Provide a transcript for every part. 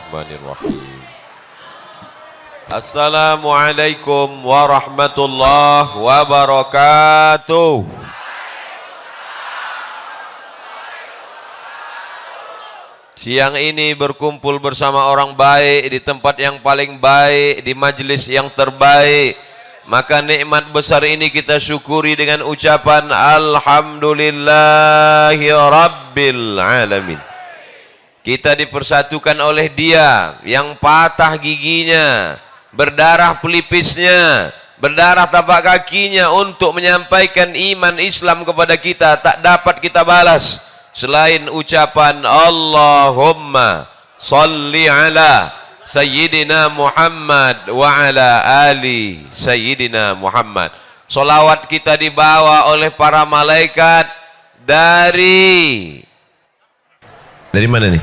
Bismillahirrahmanirrahim. Assalamualaikum warahmatullahi wabarakatuh. Siang ini berkumpul bersama orang baik di tempat yang paling baik, di majelis yang terbaik. Maka nikmat besar ini kita syukuri dengan ucapan Alhamdulillahi Rabbil Alamin. Kita dipersatukan oleh Dia yang patah giginya, berdarah pelipisnya, berdarah tapak kakinya untuk menyampaikan iman Islam kepada kita. Tak dapat kita balas selain ucapan Allahumma salli ala Sayyidina Muhammad wa ala ali Sayyidina Muhammad. Salawat kita dibawa oleh para malaikat dari mana nih?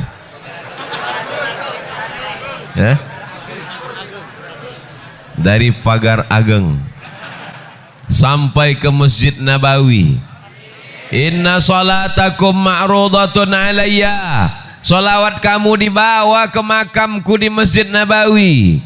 Ya? Dari Pagar Ageng sampai ke Masjid Nabawi. Inna salatakum ma'rudatun alayya. Salawat kamu dibawa ke makamku di Masjid Nabawi.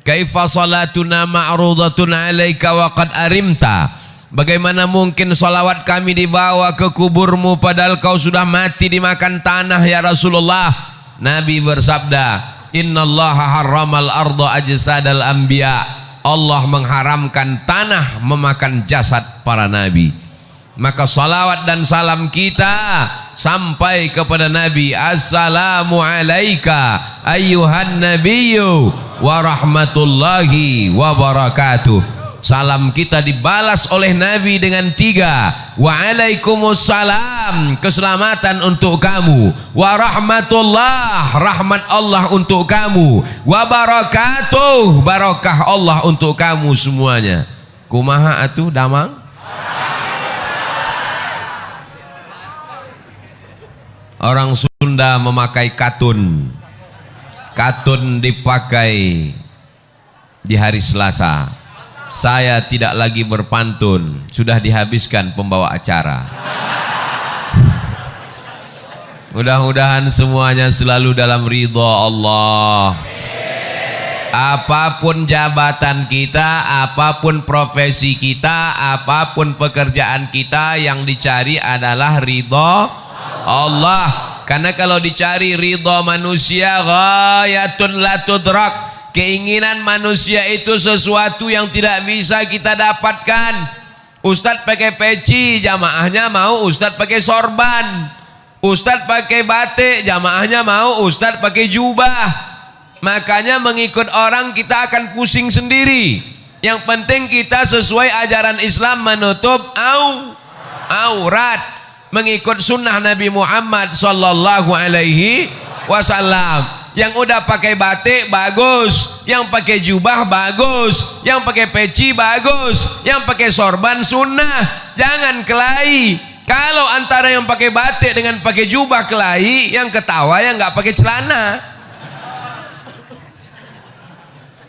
Kaifa salatuna ma'rudatun alayka wa qad arimta. Bagaimana mungkin salawat kami dibawa ke kuburmu padahal kau sudah mati dimakan tanah ya Rasulullah. Nabi bersabda, innallaha harramal arda ajsadal anbiya. Allah mengharamkan tanah memakan jasad para nabi. Maka salawat dan salam kita sampai kepada Nabi. Assalamu alaika ayyuhan nabiyyu wa rahmatullahi wa barakatuh. Salam kita dibalas oleh Nabi dengan 3. Waalaikumsalam, keselamatan untuk kamu. Wa rahmatullah, rahmat Allah untuk kamu. Wa barakatuh, barakah Allah untuk kamu semuanya. Kumaha atuh damang? Orang Sunda memakai katun. Katun dipakai di hari Selasa. Saya tidak lagi berpantun, sudah dihabiskan pembawa acara. Mudah-mudahan semuanya selalu dalam ridha Allah. Apapun jabatan kita, apapun profesi kita, apapun pekerjaan kita, yang dicari adalah ridha Allah. Karena kalau dicari ridha manusia, ghayatun la tudrak. Keinginan manusia itu sesuatu yang tidak bisa kita dapatkan. Ustadz pakai peci, jamaahnya mau Ustadz pakai sorban. Ustadz pakai batik, jamaahnya mau Ustadz pakai jubah. Makanya mengikut orang kita akan pusing sendiri. Yang penting kita sesuai ajaran Islam, menutup aurat, mengikut sunnah Nabi Muhammad sallallahu alaihi wasallam. Yang udah pakai batik bagus, yang pakai jubah bagus, yang pakai peci bagus, yang pakai sorban sunnah. Jangan kelahi. Kalau antara yang pakai batik dengan pakai jubah kelahi, yang ketawa yang nggak pakai celana.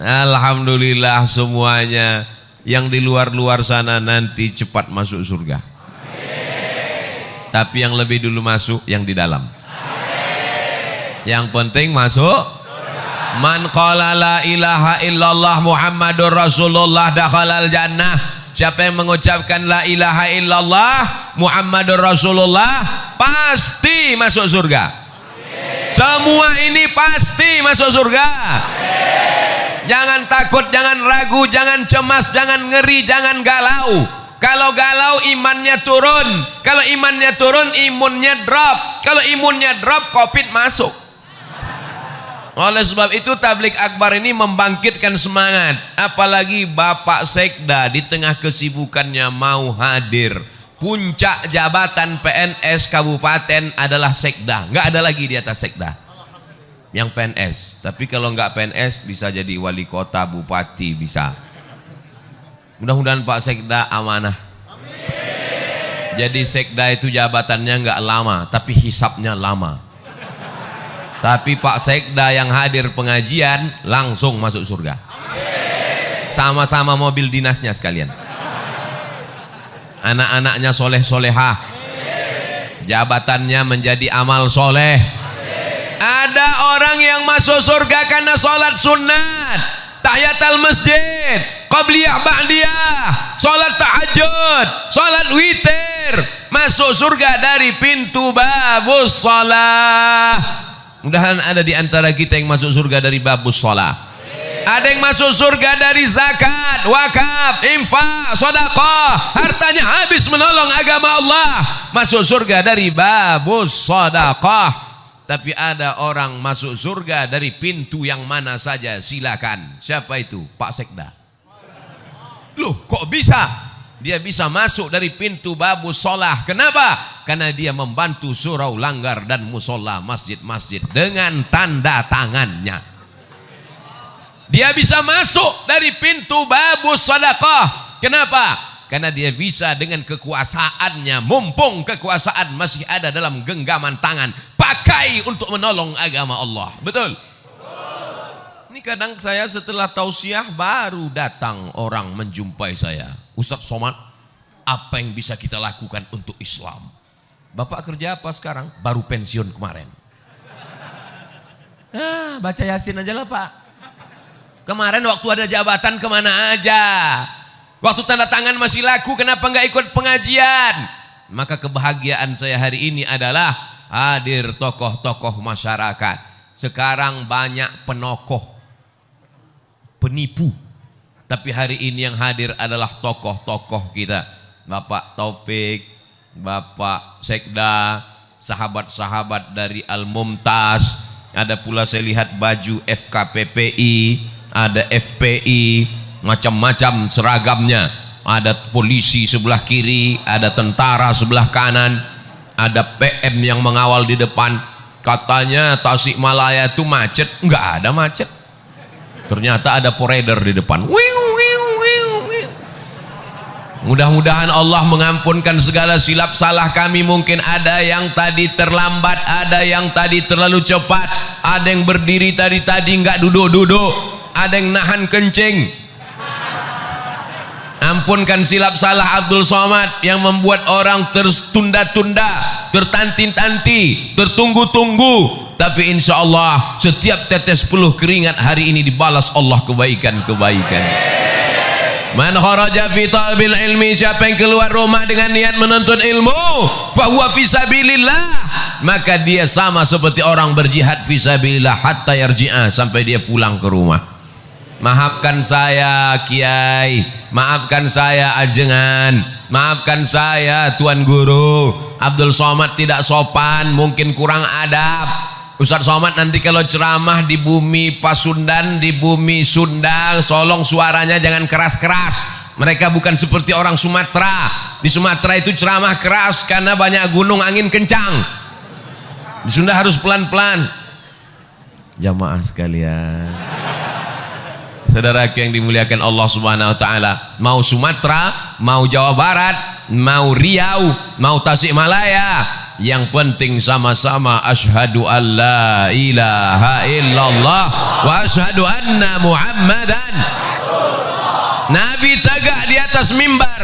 Alhamdulillah semuanya yang di luar-luar sana nanti cepat masuk surga. Tapi yang lebih dulu masuk yang di dalam. Yang penting masuk. Man qala la ilaha illallah Muhammadur Rasulullah dakhalal jannah. Siapa yang mengucapkan la ilaha illallah Muhammadur Rasulullah pasti masuk surga. Semua ini pasti masuk surga. Jangan takut, jangan ragu, jangan cemas, jangan ngeri, jangan galau. Kalau galau imannya turun. Kalau imannya turun imunnya drop. Kalau imunnya drop Covid masuk. Oleh sebab itu tablik akbar ini membangkitkan semangat. Apalagi Bapak Sekda di tengah kesibukannya mau hadir. Puncak jabatan PNS kabupaten adalah Sekda. Nggak ada lagi di atas Sekda yang PNS. Tapi kalau nggak PNS bisa jadi wali kota, bupati bisa. Mudah-mudahan Pak Sekda amanah. Jadi Sekda itu jabatannya nggak lama, tapi hisapnya lama. Tapi Pak Sekda yang hadir pengajian langsung masuk surga. Sama-sama mobil dinasnya sekalian. Anak-anaknya soleh-solehah. Jabatannya menjadi amal soleh. Ada orang yang masuk surga karena sholat sunat, tahiyatul masjid, qabliyah ba'diyah, sholat tahajud, sholat witir, masuk surga dari pintu babus shalah. Mudahan ada di antara kita yang masuk surga dari babus shalah. Ada yang masuk surga dari zakat, wakaf, infak, sedekah, hartanya habis menolong agama Allah, masuk surga dari babus sedekah. Tapi ada orang masuk surga dari pintu yang mana saja, silakan. Siapa itu? Pak Sekda. Loh, kok bisa? Dia bisa masuk dari pintu babus shalah. Kenapa? Karena dia membantu surau langgar dan musola masjid-masjid dengan tanda tangannya. Dia bisa masuk dari pintu babus sedekah. Kenapa? Karena dia bisa dengan kekuasaannya, mumpung kekuasaan masih ada dalam genggaman tangan, pakai untuk menolong agama Allah. Betul? Ini kadang saya setelah tausiah baru datang orang menjumpai saya. Ustaz Somad, apa yang bisa kita lakukan untuk Islam? Bapak kerja apa sekarang? Baru pensiun kemarin. Baca Yasin aja lah Pak. Kemarin waktu ada jabatan kemana aja? Waktu tanda tangan masih laku, kenapa nggak ikut pengajian? Maka kebahagiaan saya hari ini adalah hadir tokoh-tokoh masyarakat. Sekarang banyak penokoh, penipu. Tapi hari ini yang hadir adalah tokoh-tokoh kita. Bapak Taufik, Bapak Sekda, sahabat-sahabat dari Al-Mumtaz. Ada pula saya lihat baju FKPPI, ada FPI, macam-macam seragamnya. Ada polisi sebelah kiri, ada tentara sebelah kanan, ada PM yang mengawal di depan. Katanya Tasikmalaya itu macet, enggak ada macet. Ternyata ada poreder di depan. Mudah-mudahan Allah mengampunkan segala silap salah kami. Mungkin ada yang tadi terlambat, ada yang tadi terlalu cepat, ada yang berdiri tadi enggak duduk-duduk, ada yang nahan kencing. Ampunkan silap salah Abdul Somad yang membuat orang tertunda-tunda, tertanti-tanti, tertunggu-tunggu. Tapi insya Allah setiap tetes peluh keringat hari ini dibalas Allah kebaikan-kebaikan. Man kharaja fi talbil ilmi, siapa yang keluar rumah dengan niat menuntut ilmu, fahuwa fi sabilillah, maka dia sama seperti orang berjihad fi sabilillah hatta yarji'a, sampai dia pulang ke rumah. Maafkan saya Kiai, maafkan saya Ajengan, maafkan saya Tuan Guru. Abdul Somad tidak sopan, mungkin kurang adab. Ustaz Somad nanti kalau ceramah di bumi Pasundan, di bumi Sunda, tolong suaranya jangan keras-keras. Mereka bukan seperti orang Sumatera. Di Sumatera itu ceramah keras karena banyak gunung, angin kencang. Di Sunda harus pelan-pelan. Jamaah sekalian, saudaraku yang dimuliakan Allah Subhanahu wa taala, mau Sumatera, mau Jawa Barat, mau Riau, mau Tasikmalaya, yang penting sama-sama asyhadu an la ilaha illallah wa asyhadu anna Muhammadan. Nabi tegak di atas mimbar,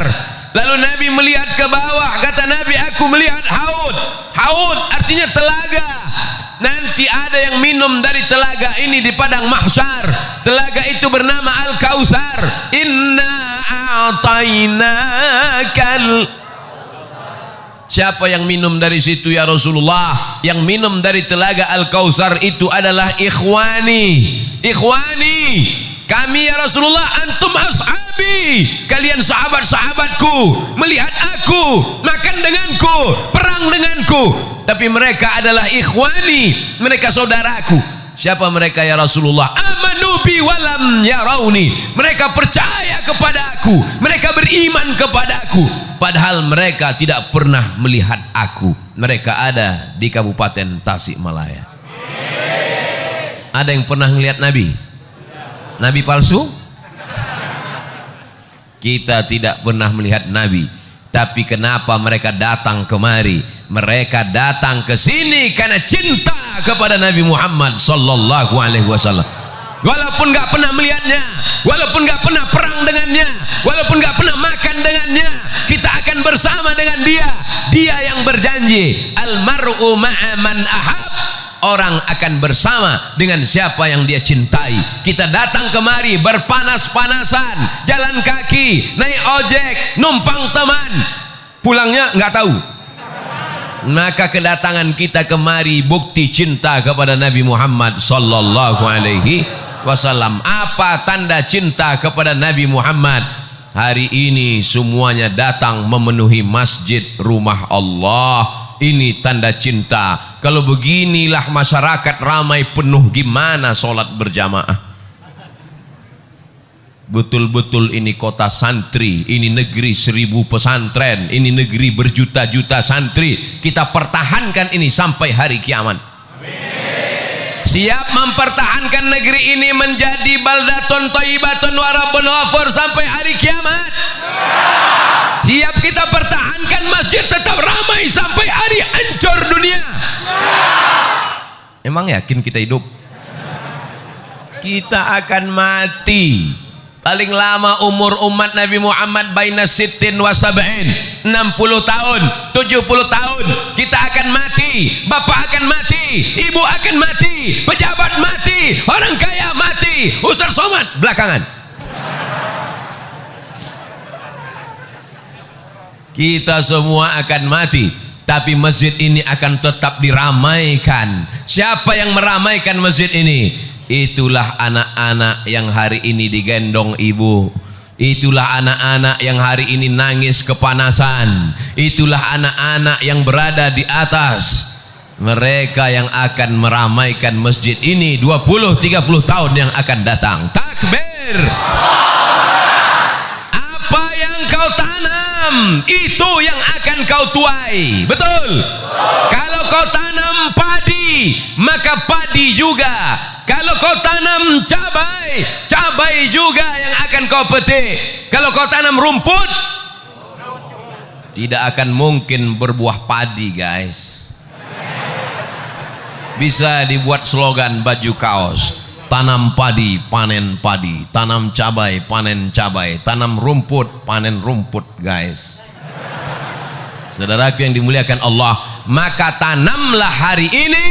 lalu Nabi melihat ke bawah, kata Nabi, aku melihat haud. Haud artinya telaga. Nanti ada yang minum dari telaga ini di padang mahsyar. Telaga itu bernama Al-Kautsar. Inna a'tainakal. Siapa yang minum dari situ ya Rasulullah? Yang minum dari telaga Al-Kautsar itu adalah ikhwani. Ikhwani, kami ya Rasulullah, antum ashabi, kalian sahabat-sahabatku. Melihat aku, makan denganku, perang denganku. Tapi mereka adalah ikhwani, mereka saudaraku. Siapa mereka ya Rasulullah? Amanu bi walam yarawni. Mereka percaya kepada aku, mereka beriman kepada aku, padahal mereka tidak pernah melihat aku. Mereka ada di Kabupaten Tasikmalaya. Ada yang pernah melihat Nabi? Nabi palsu? Kita tidak pernah melihat Nabi. Tapi kenapa mereka datang kemari? Mereka datang ke sini karena cinta kepada Nabi Muhammad sallallahu alaihi wasallam. Walaupun nggak pernah melihatnya, walaupun nggak pernah perang dengannya, walaupun nggak pernah makan dengannya, kita akan bersama dengan dia. Dia yang berjanji, almar'u ma'a man ahab. seseorang akan bersama dengan siapa yang dia cintai. Kita datang kemari berpanas-panasan, jalan kaki, naik ojek, numpang teman, pulangnya nggak tahu. Maka kedatangan kita kemari bukti cinta kepada Nabi Muhammad sallallahu alaihi wasallam. Apa tanda cinta kepada Nabi Muhammad? Hari ini semuanya datang memenuhi masjid rumah Allah. Ini tanda cinta. Kalau beginilah masyarakat ramai penuh, gimana sholat berjamaah? Betul-betul ini kota santri, ini negeri 1000 pesantren, ini negeri berjuta-juta santri. Kita pertahankan ini sampai hari kiamat. Siap mempertahankan negeri ini menjadi baldatun thayyibatun wa rabbun ghafur sampai hari kiamat? Siap kita pertahankan masjid tetap ramai sampai hari hancur dunia? Emang yakin kita hidup? Kita akan mati. Paling lama umur umat Nabi Muhammad baina sittin wa sab'in, 60 tahun, 70 tahun. Kita akan mati, bapak akan mati, ibu akan mati, pejabat mati, orang kaya mati, Ustaz Somad belakangan. Kita semua akan mati, tapi masjid ini akan tetap diramaikan. Siapa yang meramaikan masjid ini? Itulah anak-anak yang hari ini digendong ibu. Itulah anak-anak yang hari ini nangis kepanasan. Itulah anak-anak yang berada di atas. Mereka yang akan meramaikan masjid ini 20-30 tahun yang akan datang. Takbir. Apa yang kau tanam, itu yang akan kau tuai. Betul? Kalau kau tanam padi, maka padi juga. Kalau kau tanam cabai, cabai juga yang akan kau petik. Kalau kau tanam rumput, tidak akan mungkin berbuah padi, guys. Bisa dibuat slogan baju kaos: tanam padi, panen padi; tanam cabai, panen cabai; tanam rumput, panen rumput, guys. Saudaraku yang dimuliakan Allah, maka tanamlah hari ini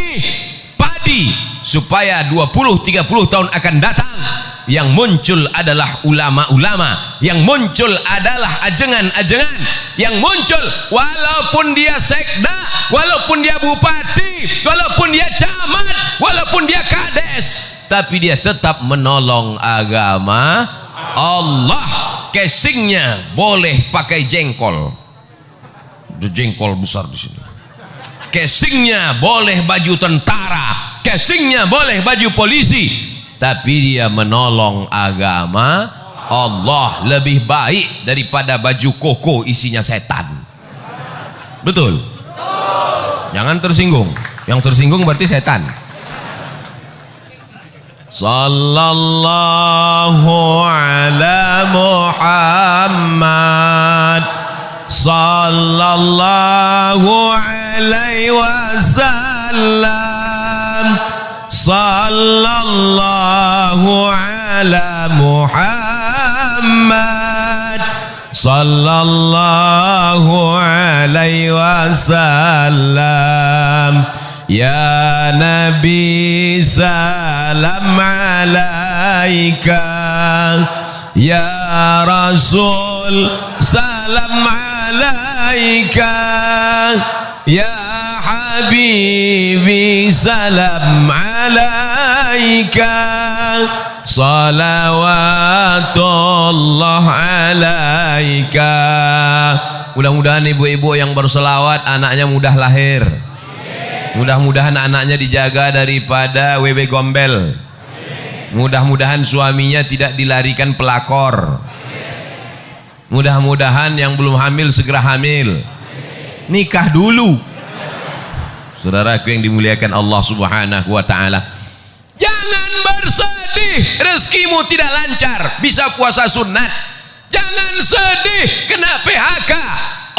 padi, supaya 20-30 tahun akan datang yang muncul adalah ulama-ulama, yang muncul adalah ajengan-ajengan, yang muncul walaupun dia sekda, walaupun dia bupati, walaupun dia camat, walaupun dia kades, tapi dia tetap menolong agama Allah. Casingnya boleh pakai jengkol, jengkol besar di sini. Casingnya boleh baju tentara, casingnya boleh baju polisi, tapi dia menolong agama Allah lebih baik daripada baju koko isinya setan. Betul? Jangan tersinggung. Yang tersinggung berarti setan. Sallallahu ala Muhammad, sallallahu alaihi wasallam, sallallahu ala Muhammad, sallallahu alaihi wasallam. Ya Nabi salam alaika, ya Rasul salam alaika, ya Habibi salam alaika, salawatullah alaika. Mudah-mudahan ibu-ibu yang berselawat anaknya mudah lahir. Mudah-mudahan anaknya dijaga daripada wewe gombel. Mudah-mudahan suaminya tidak dilarikan pelakor. Mudah-mudahan yang belum hamil segera hamil. Nikah dulu. Saudaraku yang dimuliakan Allah Subhanahu wa taala, jangan bersedih rezekimu tidak lancar, bisa puasa sunat. Jangan sedih kena PHK.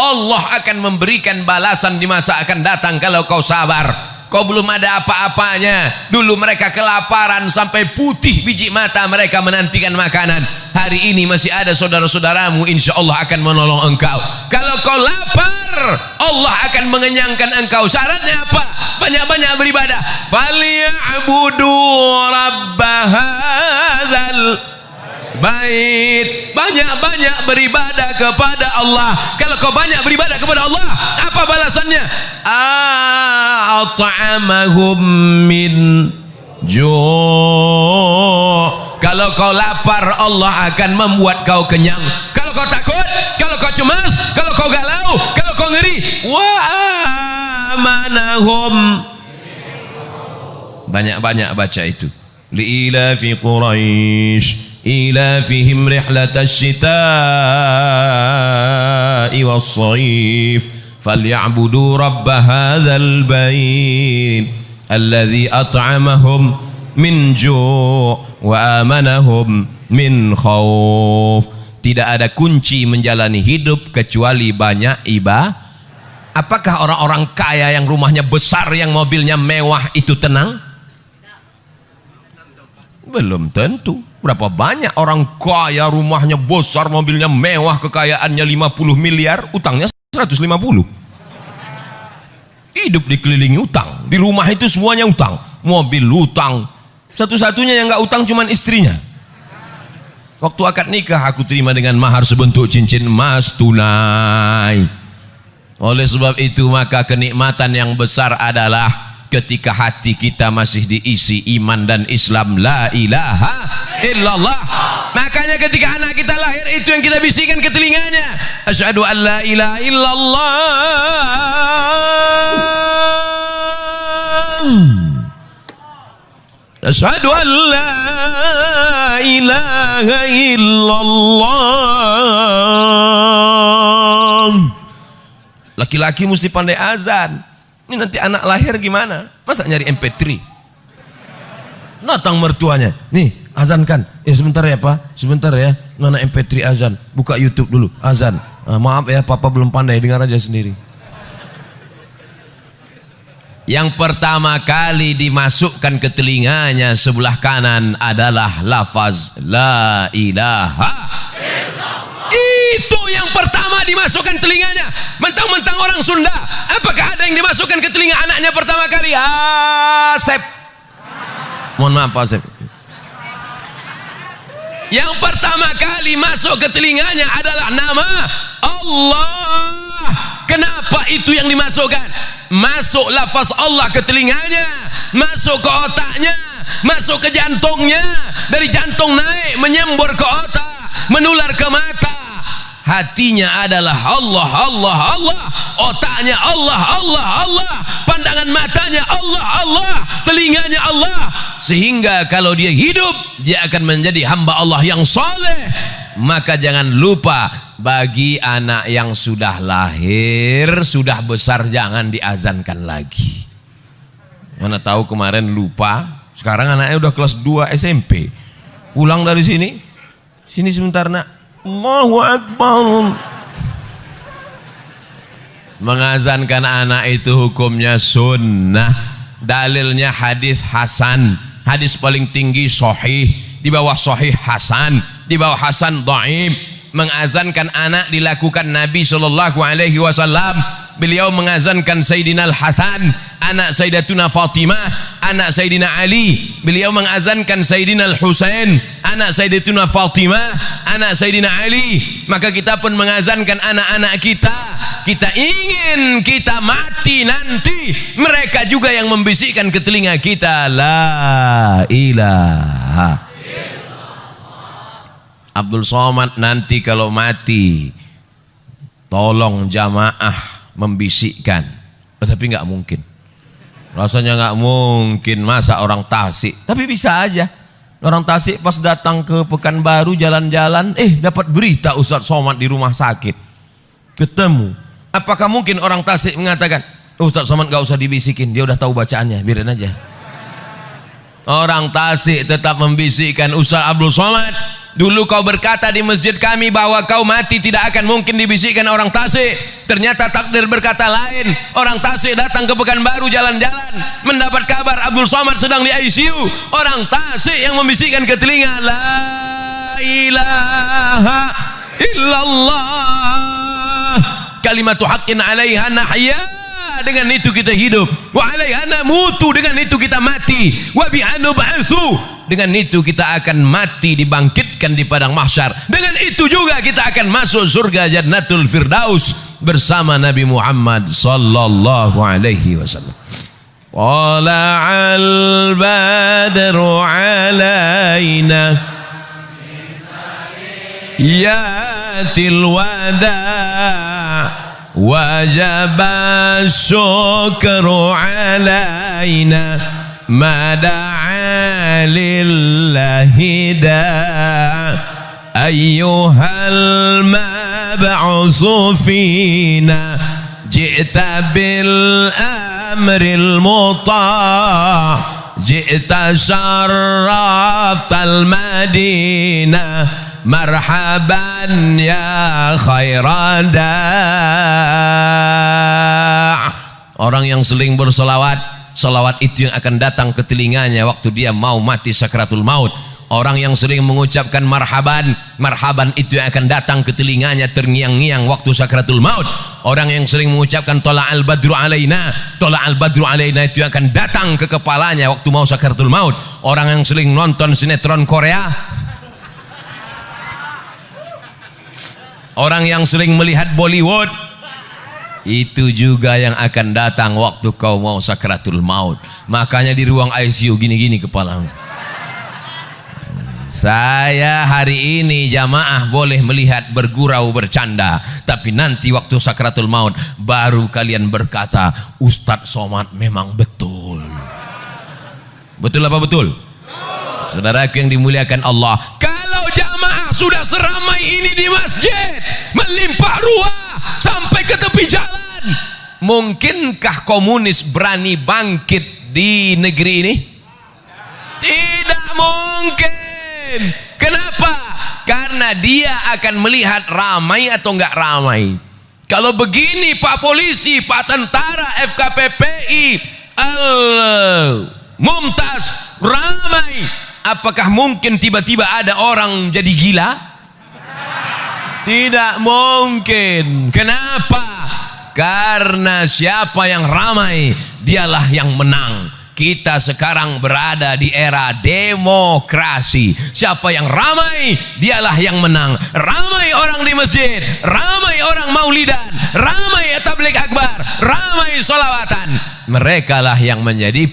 Allah akan memberikan balasan di masa akan datang kalau kau sabar. Kau belum ada apa-apanya. Dulu mereka kelaparan sampai putih biji mata mereka menantikan makanan. hari ini masih ada saudara-saudaramu, insya Allah akan menolong engkau. Kalau kau lapar, Allah akan mengenyangkan engkau. Syaratnya apa? Banyak-banyak beribadah. Falyabudu rabbahadzal bait, banyak-banyak beribadah kepada Allah. Kalau kau banyak beribadah kepada Allah, apa balasannya? At'amahum min ju'. Kalau kau lapar, Allah akan membuat kau kenyang. Kalau kau takut, kalau kau cemas, kalau kau galau, kalau kau ngeri, wa amanahum. Banyak-banyak baca itu. Li'ilafi Quraisy إلافهم رحلة الشتاء والصيف فليعبدوا رب هذا البيت الذي أطعمهم من جوع وآمنهم من خوف. Tidak ada kunci menjalani hidup kecuali banyak ibadah. Apakah orang-orang kaya yang rumahnya besar, yang mobilnya mewah itu tenang? Belum tentu. Berapa banyak orang kaya, rumahnya besar, mobilnya mewah, kekayaannya 50 miliar, utangnya 150. Hidup dikelilingi utang. Di rumah itu semuanya utang. Mobil utang. Satu-satunya yang nggak utang cuman istrinya. Waktu akad nikah aku terima dengan mahar sebentuk cincin emas tunai. Oleh sebab itu maka kenikmatan yang besar adalah ketika hati kita masih diisi iman dan Islam, la ilaha illallah. Makanya ketika anak kita lahir, itu yang kita bisikan ke telinganya, asyhadu an la ilaha illallah, asyhadu an la ilaha illallah. Laki-laki mesti pandai azan. Ini nanti anak lahir gimana? Masa nyari MP3? Datang mertuanya, nih azankan. Sebentar ya Pak, sebentar ya. Mana MP3 azan? Buka YouTube dulu, azan. Maaf ya, Papa belum pandai, dengar aja sendiri. Yang pertama kali dimasukkan ke telinganya sebelah kanan adalah lafaz la ilaha. Itu yang pertama dimasukkan telinganya. Mentang-mentang orang Sunda, apakah ada yang dimasukkan ke telinga anaknya pertama kali? Asep. Mohon maaf Pak Asep. Yang pertama kali masuk ke telinganya adalah nama Allah. Kenapa itu yang dimasukkan? Masuk lafaz Allah ke telinganya, masuk ke otaknya, masuk ke jantungnya, dari jantung naik menyembur ke otak, menular ke mata. Hatinya adalah Allah, Allah, Allah. Otaknya Allah, Allah, Allah. Pandangan matanya Allah, Allah. Telinganya Allah. Sehingga kalau dia hidup, dia akan menjadi hamba Allah yang soleh. Maka jangan lupa, bagi anak yang sudah lahir, sudah besar, jangan diazankan lagi. Mana tahu kemarin lupa, sekarang anaknya udah kelas 2 SMP. Pulang dari sini, sini sebentar nak. Allahu Akbar. Mengazankan anak itu hukumnya sunnah. Dalilnya hadis hasan. Hadis paling tinggi sahih, di bawah sahih hasan, di bawah hasan dhaif. Mengazankan anak dilakukan Nabi SAW. Beliau mengazankan Sayyidina Al-Hasan, anak Sayyidatuna Fatimah, anak Sayyidina Ali. Beliau mengazankan Sayyidina Al-Husain, anak Sayyidatuna Fatimah, anak Sayyidina Ali. Maka kita pun mengazankan anak-anak kita. Kita ingin kita mati nanti, mereka juga yang membisikkan ke telinga kita, la ilaha. Abdul Somad nanti kalau mati, tolong jamaah membisikkan. Tapi nggak mungkin, rasanya nggak mungkin. Masa orang Tasik? Tapi bisa aja orang Tasik pas datang ke Pekanbaru jalan-jalan, dapat berita Ustadz Somad di rumah sakit, ketemu. Apakah mungkin orang Tasik mengatakan, Ustadz Somad nggak usah dibisikin, dia udah tahu bacaannya, biarin aja. Orang Tasik tetap membisikkan, Ustadz Abdul Somad, dulu kau berkata di masjid kami bahwa kau mati tidak akan mungkin dibisikkan orang Tasik. Ternyata takdir berkata lain. Orang Tasik datang ke Pekanbaru jalan-jalan, mendapat kabar Abdul Somad sedang di ICU. Orang Tasik yang membisikkan ke telinga, la ilaha illallah. Kalimatu haqqin 'alaiha nahya, dengan itu kita hidup. Wa 'alaiha namutu, dengan itu kita mati. Wa biha nub'atsu, dengan itu kita akan mati dibangkitkan di padang mahsyar. Dengan itu juga kita akan masuk surga Jannatul Firdaus bersama Nabi Muhammad sallallahu alaihi wasallam. Tala'al badru 'alaina yatil wada' wajaba syukru 'alaina ma da'a lillahi da' ayyuhal mab'usu fina ji'ta bil amril muta' ji'ta syarraftal madinah marhaban ya khairada. Orang yang sering berselawat, selawat itu yang akan datang ke telinganya waktu dia mau mati sakratul maut. Orang yang sering mengucapkan marhaban, marhaban itu yang akan datang ke telinganya terngiang-ngiang waktu sakratul maut. Orang yang sering mengucapkan tola'al badru alaina, tola'al badru alaina itu yang akan datang ke kepalanya waktu mau sakratul maut. Orang yang sering nonton sinetron Korea, orang yang sering melihat Bollywood, itu juga yang akan datang waktu kau mau sakratul maut. Makanya di ruang ICU gini-gini kepalamu. Saya hari ini jamaah boleh melihat bergurau bercanda, tapi nanti waktu sakratul maut baru kalian berkata, Ustadz Somad memang betul. Betul apa betul? Saudaraku yang dimuliakan Allah, kalau jamaah sudah seramai ini di masjid, melimpah ruah sampai ke tepi jalan, mungkinkah komunis berani bangkit di negeri ini? Tidak mungkin. Kenapa? Karena dia akan melihat ramai atau enggak ramai. Kalau begini Pak Polisi, Pak Tentara, FKPPI, Mumtaz ramai, apakah mungkin tiba-tiba ada orang jadi gila? Tidak mungkin. Kenapa? Karena siapa yang ramai, dialah yang menang. Kita sekarang berada di era demokrasi. Siapa yang ramai, dialah yang menang. Ramai orang di masjid, ramai orang maulidan, ramai tabligh akbar, ramai solawatan. Mereka lah yang menjadi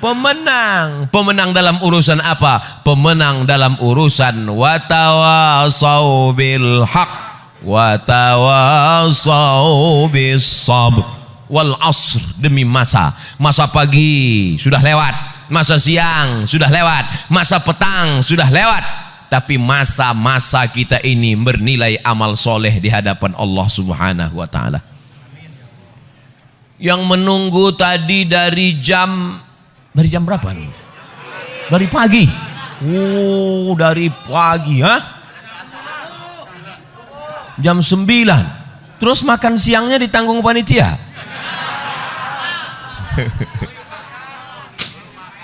pemenang. Pemenang dalam urusan apa? Pemenang dalam urusan watawasau bil haq watawasau bis sabr wal asr, demi masa pagi sudah lewat, masa siang sudah lewat, masa petang sudah lewat, tapi masa-masa kita ini bernilai amal soleh di hadapan Allah Subhanahu wa ta'ala. Yang menunggu tadi dari jam berapa nih? Dari pagi. Oh, dari pagi, ha? Jam 9. Terus makan siangnya ditanggung panitia.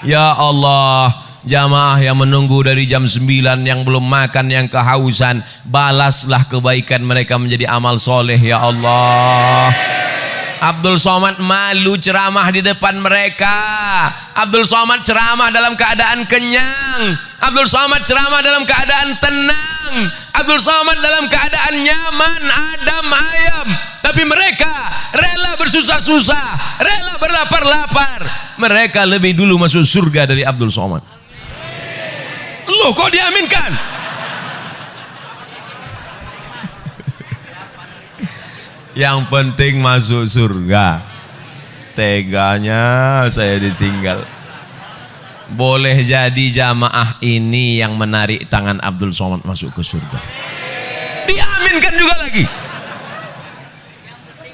Ya Allah, jamaah yang menunggu dari jam 9, yang belum makan, yang kehausan, balaslah kebaikan mereka menjadi amal soleh ya Allah. Abdul Somad malu ceramah di depan mereka. Abdul Somad ceramah dalam keadaan kenyang. Abdul Somad ceramah dalam keadaan tenang. Abdul Somad dalam keadaan nyaman, adem ayem. Tapi mereka rela bersusah-susah, rela berlapar-lapar. Mereka lebih dulu masuk surga dari Abdul Somad. Loh, kok diaminkan? Yang penting masuk surga. Teganya saya ditinggal. Boleh jadi jamaah ini yang menarik tangan Abdul Somad masuk ke surga. Diaminkan juga lagi.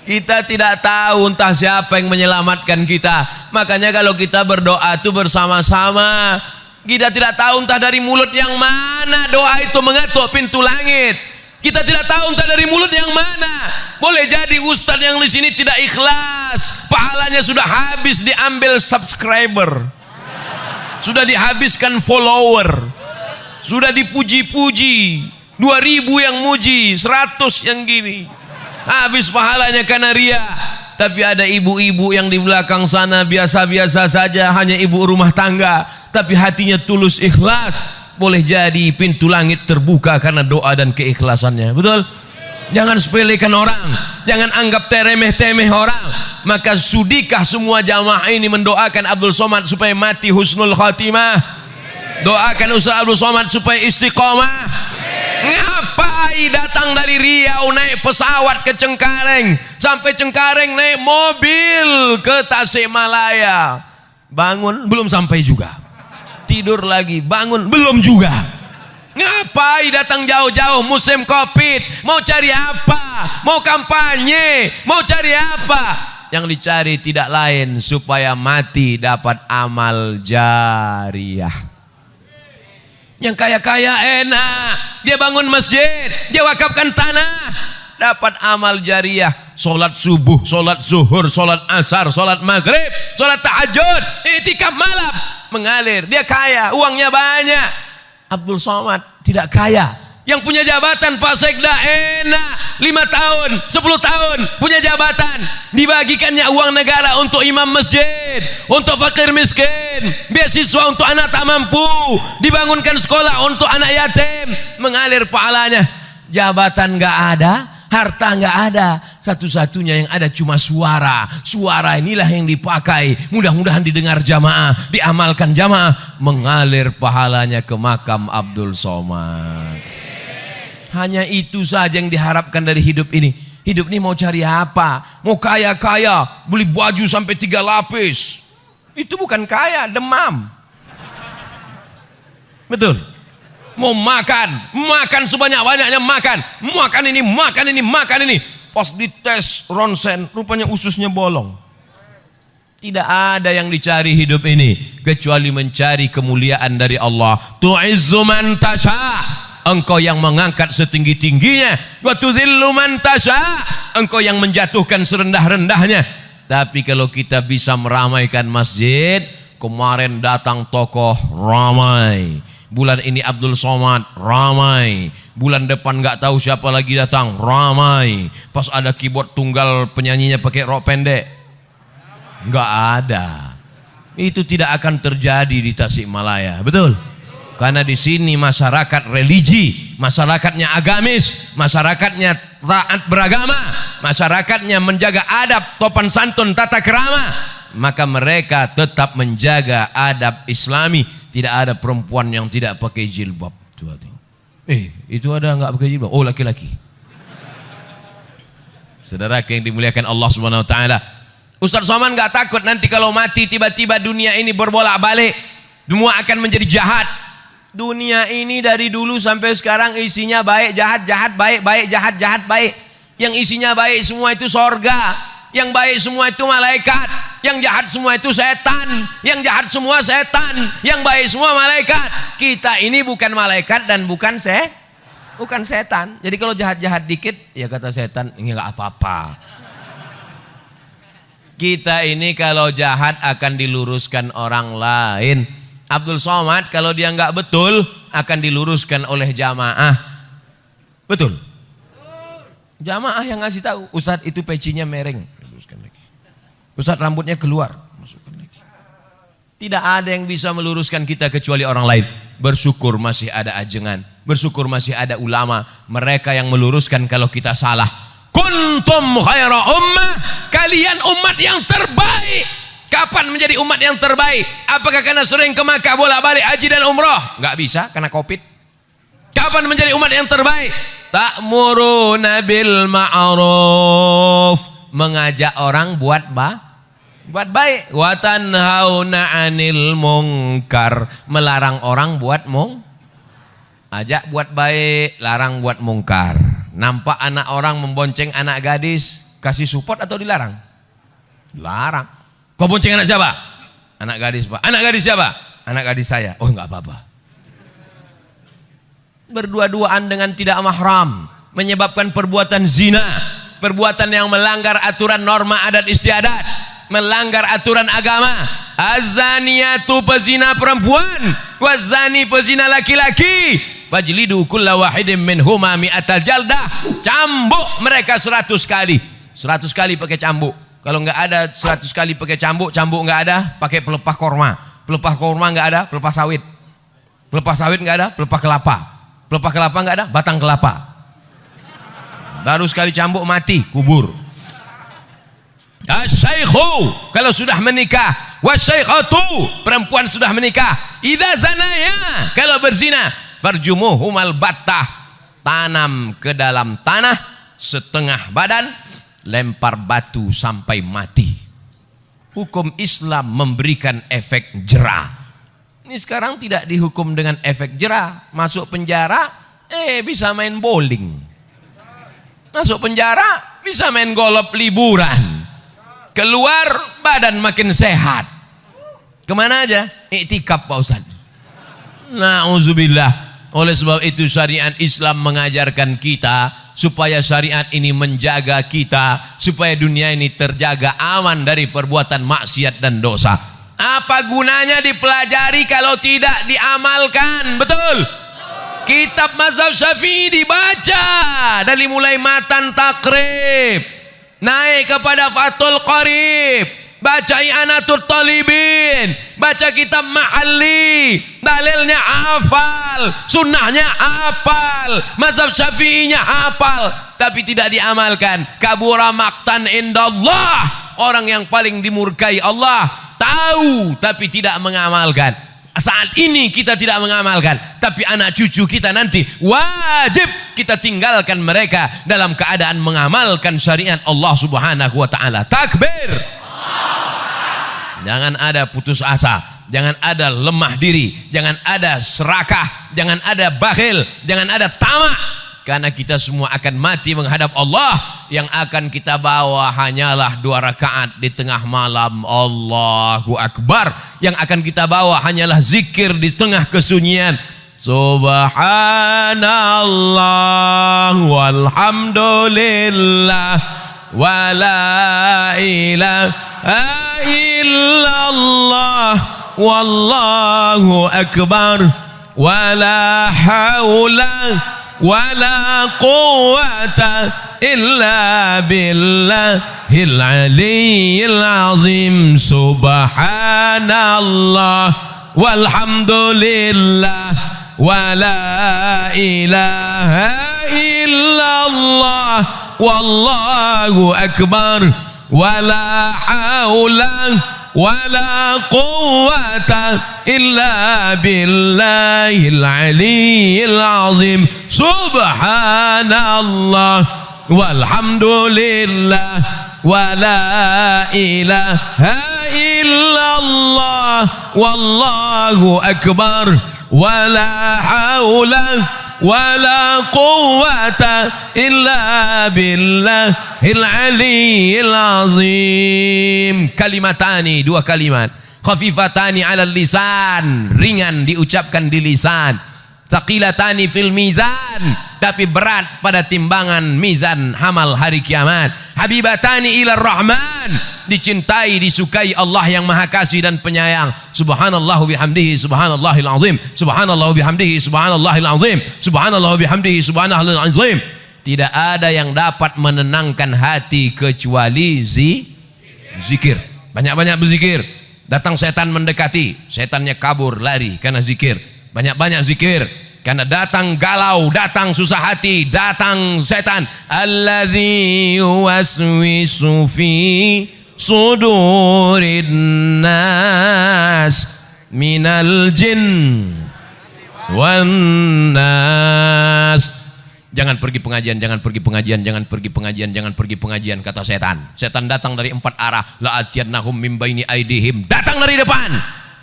Kita tidak tahu entah siapa yang menyelamatkan kita. Makanya kalau kita berdoa itu bersama-sama. Kita tidak tahu entah dari mulut yang mana doa itu mengetuk pintu langit. Kita tidak tahu entah dari mulut yang mana. Boleh jadi ustadz yang di sini tidak ikhlas, pahalanya sudah habis diambil subscriber, sudah dihabiskan follower, Sudah dipuji-puji, 2000 yang muji, 100 yang gini. Habis pahalanya karena ria. Tapi ada ibu-ibu yang di belakang sana biasa-biasa saja, hanya ibu rumah tangga, tapi hatinya tulus ikhlas. Boleh jadi pintu langit terbuka karena doa dan keikhlasannya. Betul? Jangan sepelekan orang, jangan anggap teremeh-temeh orang. Maka sudikah semua jamaah ini mendoakan Abdul Somad supaya mati husnul khatimah? Doakan Ustaz Abdul Somad supaya istiqomah. Ngapai datang dari Riau naik pesawat ke Cengkareng, sampai Cengkareng naik mobil ke Tasikmalaya. Bangun belum sampai juga, tidur lagi, bangun belum juga. Ngapai datang jauh-jauh musim Covid? Mau cari apa? Mau kampanye? Mau cari apa? Yang dicari tidak lain supaya mati dapat amal jariah. Yang kaya-kaya enak, dia bangun masjid, dia wakafkan tanah, dapat amal jariah. Solat subuh, solat zuhur, solat asar, solat maghrib, solat tahajud, i'tikaf malam, mengalir. Dia kaya, uangnya banyak. Abdul Somad tidak kaya. Yang punya jabatan Pak Sekda enak, 5 tahun, 10 tahun punya jabatan, dibagikannya uang negara untuk imam masjid, untuk fakir miskin, beasiswa untuk anak tak mampu, dibangunkan sekolah untuk anak yatim, mengalir pahalanya. Jabatan gak ada, harta gak ada, satu-satunya yang ada cuma suara. Suara inilah yang dipakai, mudah-mudahan didengar jamaah, diamalkan jamaah, mengalir pahalanya ke makam Abdul Somad. Hanya itu saja yang diharapkan dari hidup ini. Hidup ini mau cari apa? Mau kaya-kaya, beli baju sampai 3 lapis. Itu bukan kaya, demam. Betul? Mau makan, makan sebanyak-banyaknya makan. Makan ini, makan ini, makan ini. Pas dites ronsen, rupanya ususnya bolong. Tidak ada yang dicari hidup ini kecuali mencari kemuliaan dari Allah. Tu'izzu man tasha'. Engkau yang mengangkat setinggi-tingginya, wa tudzillu man tasha', engkau yang menjatuhkan serendah-rendahnya. Tapi kalau kita bisa meramaikan masjid, kemarin datang tokoh ramai, bulan ini Abdul Somad ramai, bulan depan nggak tahu siapa lagi datang ramai. Pas ada keyboard tunggal penyanyinya pakai rok pendek, nggak ada. Itu tidak akan terjadi di Tasikmalaya, betul? Karena di sini masyarakat religi, masyarakatnya agamis, masyarakatnya taat beragama, masyarakatnya menjaga adab, topan santun, tata kerama. Maka mereka tetap menjaga adab Islami. Tidak ada perempuan yang tidak pakai jilbab. Itu ada nggak pakai jilbab? Oh, laki-laki. Saudara yang dimuliakan Allah Subhanahu Wa Taala, Ustaz Somad nggak takut nanti kalau mati tiba-tiba dunia ini berbolak-balik, semua akan menjadi jahat. Dunia ini dari dulu sampai sekarang isinya baik, jahat, jahat, baik, baik, jahat, jahat, baik. Yang isinya baik semua itu sorga, yang baik semua itu malaikat, yang jahat semua itu setan, yang jahat semua setan, yang baik semua malaikat. Kita ini bukan malaikat dan bukan setan. Jadi kalau jahat-jahat dikit, ya kata setan, ini nggak apa-apa. Kita ini kalau jahat akan diluruskan orang lain. Abdul Somad kalau dia nggak betul akan diluruskan oleh jamaah. Betul? Jamaah yang ngasih tahu, Ustadz itu pecinya mereng, luruskan lagi. Ustadz rambutnya keluar, masukkan lagi. Tidak ada yang bisa meluruskan kita kecuali orang lain. Bersyukur masih ada ajengan, bersyukur masih ada ulama. Mereka yang meluruskan kalau kita salah. Kuntum khaira ummah, kalian umat yang terbaik. Kapan menjadi umat yang terbaik? Apakah karena sering ke Makkah bolak-balik haji dan umroh? Nggak bisa karena Covid. Kapan menjadi umat yang terbaik? Ta'muruna bil ma'ruf, mengajak orang buat baik. Wa tanhauna 'anil munkar, melarang orang buat ajak buat baik, larang buat mungkar. Nampak anak orang membonceng anak gadis, kasih support atau dilarang? Larang. Kau bonceng anak siapa? Anak gadis, Pak. Anak gadis siapa? Anak gadis saya. Oh, enggak apa-apa. Berdua-duaan dengan tidak mahram menyebabkan perbuatan zina, perbuatan yang melanggar aturan norma adat istiadat, melanggar aturan agama. Az-zaniyatu, pezina perempuan, wazani pezina laki-laki fajlidu kulla wahidin minhuma mi'atal jaldah, cambuk mereka 100 kali. 100 kali pakai cambuk. Kalau nggak ada 100 kali pakai cambuk, cambuk nggak ada, pakai pelepah korma. Pelepah korma nggak ada, pelepah sawit. Pelepah sawit nggak ada, pelepah kelapa. Pelepah kelapa nggak ada, batang kelapa. Baru sekali cambuk mati, kubur. Asyaikhu kalau sudah menikah, wasyaikhatu perempuan sudah menikah, idza zanaya kalau berzina, farjumuhumal battah, tanam ke dalam tanah setengah badan, lempar batu sampai mati. Hukum Islam memberikan efek jera. Ini sekarang tidak dihukum dengan efek jera, masuk penjara bisa main bowling, masuk penjara bisa main golf liburan, keluar badan makin sehat. Kemana aja? Iktikaf Pak Ustaz. Na'udzubillah. Oleh sebab itu syariat Islam mengajarkan kita supaya syariat ini menjaga kita, supaya dunia ini terjaga aman dari perbuatan maksiat dan dosa. Apa gunanya dipelajari kalau tidak diamalkan? Betul? Kitab mazhab Syafi'i dibaca dari mulai matan takrib naik kepada Fathul Qarib, baca I'anatul Talibin, baca kitab Ma'alli, dalilnya hafal, sunnahnya hafal, mazhab Syafi'inya hafal, tapi tidak diamalkan. Kabura maqtan indallah, orang yang paling dimurkai Allah, tahu tapi tidak mengamalkan. Saat ini kita tidak mengamalkan, tapi anak cucu kita nanti wajib kita tinggalkan mereka dalam keadaan mengamalkan syariat Allah Subhanahu wa taala. Takbir. Jangan ada putus asa, jangan ada lemah diri, jangan ada serakah, jangan ada bakhil, jangan ada tamak. Karena kita semua akan mati menghadap Allah. Yang akan kita bawa hanyalah 2 rakaat di tengah malam, Allahu Akbar. Yang akan kita bawa hanyalah zikir di tengah kesunyian, Subhanallah walhamdulillah wa la ilaha illallah wallahu akbar wa la hawla wala quwwata illa billahil aliyyil azim. Subhanallah walhamdulillah wala ilaha illallah wallahu akbar wala haula wala quwwata illa billahil aliyyil azim. Subhanallah walhamdulillah wala ilaha illallah wallahu akbar wala haula wala quwwata illa billahil aliyyil azim. Kalimatani, 2 kalimat, khafifatani 'alal lisan, ringan diucapkan di lisan, tsaqilatani fil mizan, tapi berat pada timbangan mizan amal hari kiamat, habibatani ilar rahman, dicintai disukai Allah yang maha kasih dan penyayang. Subhanallah bihamdihi subhanallahil azim, subhanallah bihamdihi subhanallahil azim, subhanallah bihamdihi subhanallahil azim. Tidak ada yang dapat menenangkan hati kecuali zikir. Banyak-banyak berzikir. Datang setan mendekati, setannya kabur lari karena zikir. Banyak-banyak zikir. Karena datang galau, datang susah hati, datang setan. Alladzi yuwaswisu fi sudurin nas minal jin wan nas. Jangan pergi pengajian, jangan pergi pengajian, jangan pergi pengajian, jangan pergi pengajian, kata setan. Setan datang dari 4 arah. La atiyannahum min baini aidihim, datang dari depan.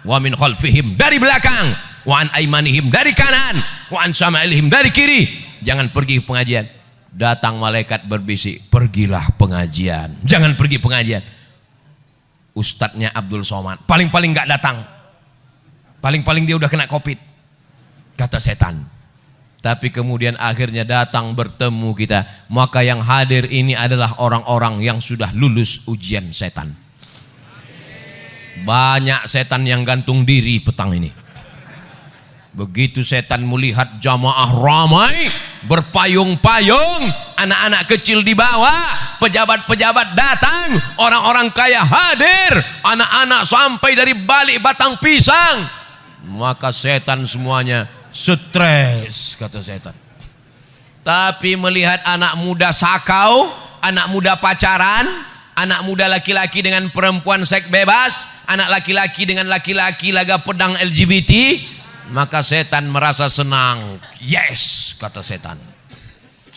Wa min khalfihim, dari belakang. Wa an aimanihim, dari kanan. Wa an syama'ilihim, dari kiri. Jangan pergi pengajian. Datang malaikat berbisik, pergilah pengajian. Jangan pergi pengajian. Ustadznya Abdul Somad paling-paling gak datang. Paling-paling dia udah kena COVID, kata setan. Tapi kemudian akhirnya datang bertemu kita. Maka yang hadir ini adalah orang-orang yang sudah lulus ujian setan. Banyak setan yang gantung diri petang ini. Begitu setan melihat jamaah ramai, berpayung-payung, anak-anak kecil dibawa, pejabat-pejabat datang, orang-orang kaya hadir, anak-anak sampai dari balik batang pisang. Maka setan semuanya stres, kata setan. Tapi melihat anak muda sakau, anak muda pacaran, anak muda laki-laki dengan perempuan seks bebas, anak laki-laki dengan laki-laki laga pedang LGBT, maka setan merasa senang. Yes, kata setan.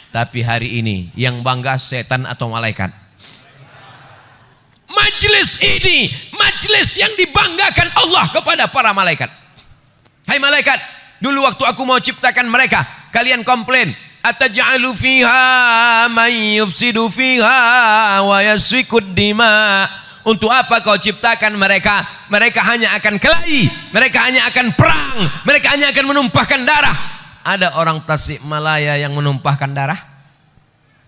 Tapi hari ini yang bangga setan atau malaikat? Majelis ini, majelis yang dibanggakan Allah kepada para malaikat. Hai malaikat, dulu waktu aku mau ciptakan mereka, kalian komplain, ataj'alu fiha may yufsidu fiha wa yasfikud dima. Untuk apa kau ciptakan mereka? Mereka hanya akan kelahi, mereka hanya akan perang, mereka hanya akan menumpahkan darah. Ada orang Tasikmalaya yang menumpahkan darah?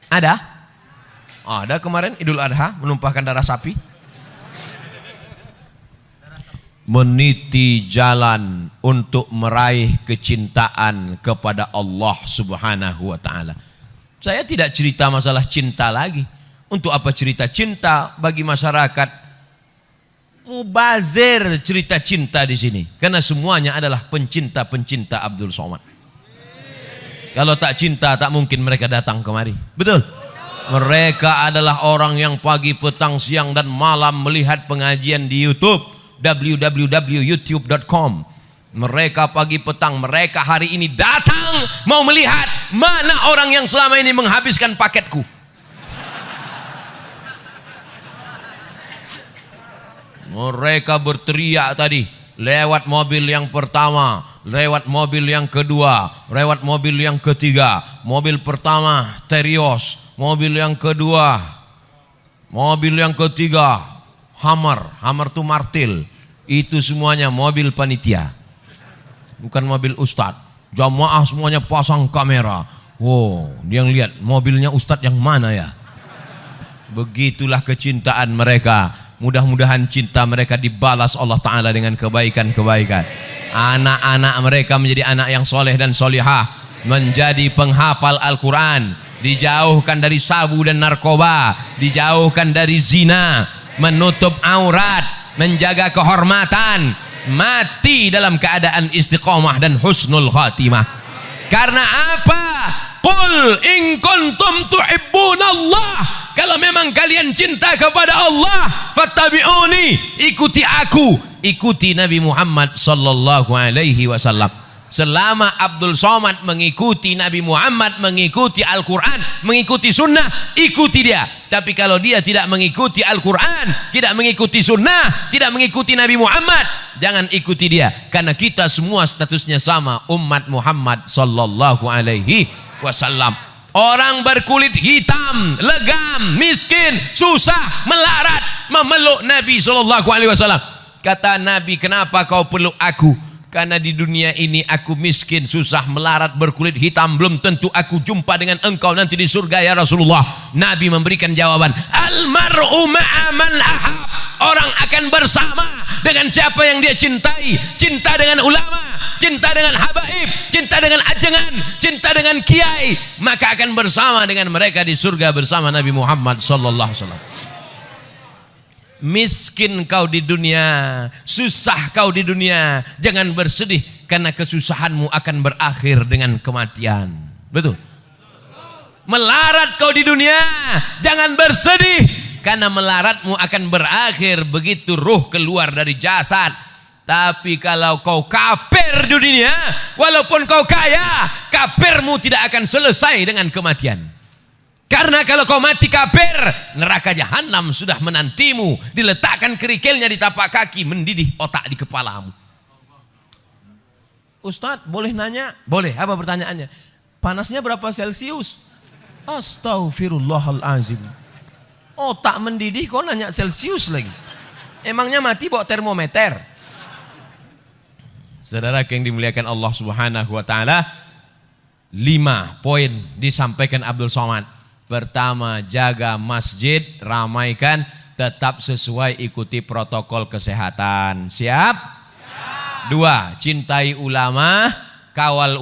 Ada? Ada kemarin Idul Adha menumpahkan darah sapi. Meniti jalan untuk meraih kecintaan kepada Allah Subhanahu wa taala. Saya tidak cerita masalah cinta lagi. Untuk apa cerita cinta bagi masyarakat? Mubazir cerita cinta di sini. Karena semuanya adalah pencinta-pencinta Abdul Somad. Kalau tak cinta tak mungkin mereka datang kemari. Betul? Mereka adalah orang yang pagi, petang, siang dan malam melihat pengajian di YouTube. www.youtube.com. Mereka pagi petang, mereka hari ini datang mau melihat mana orang yang selama ini menghabiskan paketku. Mereka berteriak tadi, lewat mobil yang pertama, lewat mobil yang kedua, lewat mobil yang ketiga. Mobil pertama Terios, mobil yang kedua, mobil yang ketiga Hummer itu martil. Itu semuanya mobil panitia, bukan mobil ustadz. Jamaah semuanya pasang kamera. Wow, dia lihat mobilnya ustadz yang mana ya. Begitulah kecintaan mereka. Mudah-mudahan cinta mereka dibalas Allah Ta'ala dengan kebaikan-kebaikan. Anak-anak mereka menjadi anak yang soleh dan solihah, menjadi penghafal Al-Quran, dijauhkan dari sabu dan narkoba, dijauhkan dari zina, menutup aurat, menjaga kehormatan, mati dalam keadaan istiqomah dan husnul khatimah. Karena apa? Qul in kuntum tuhibbunallah, kalau memang kalian cinta kepada Allah, fattabi'uni, ikuti aku, ikuti Nabi Muhammad sallallahu alaihi wasallam. Selama Abdul Somad mengikuti Nabi Muhammad, mengikuti Al-Quran, mengikuti sunnah, ikuti dia. Tapi kalau dia tidak mengikuti Al-Quran, tidak mengikuti sunnah, tidak mengikuti Nabi Muhammad, jangan ikuti dia. Karena kita semua statusnya sama, umat Muhammad sallallahu alaihi wasallam. Orang berkulit hitam, legam, miskin, susah, melarat, memeluk Nabi sallallahu alaihi wasallam. Kata Nabi, kenapa kau peluk aku? Karena di dunia ini aku miskin, susah, melarat, berkulit hitam, belum tentu aku jumpa dengan engkau nanti di surga ya Rasulullah. Nabi memberikan jawaban, almar'u ma'a man ahab. Orang akan bersama dengan siapa yang dia cintai. Cinta dengan ulama, cinta dengan habaib, cinta dengan ajengan, cinta dengan kiai, maka akan bersama dengan mereka di surga bersama Nabi Muhammad sallallahu alaihi wasallam. Miskin kau di dunia, susah kau di dunia, jangan bersedih karena kesusahanmu akan berakhir dengan kematian. Betul? Melarat kau di dunia, jangan bersedih karena melaratmu akan berakhir begitu ruh keluar dari jasad. Tapi kalau kau kafir di dunia, walaupun kau kaya, kafirmu tidak akan selesai dengan kematian. Karena kalau kau mati kafir, neraka jahanam sudah menantimu, diletakkan kerikilnya di tapak kaki, mendidih otak di kepalamu. Ustadz, boleh nanya? Boleh. Apa pertanyaannya? Panasnya berapa Celsius? Astaghfirullahalazim. Otak mendidih kau nanya Celsius lagi. Emangnya mati bawa termometer? Saudara yang dimuliakan Allah Subhanahu wa taala, 5 poin disampaikan Abdul Somad. Pertama, jaga masjid, ramaikan, tetap sesuai ikuti protokol kesehatan. Siap? 2. Cintai ulama, kawal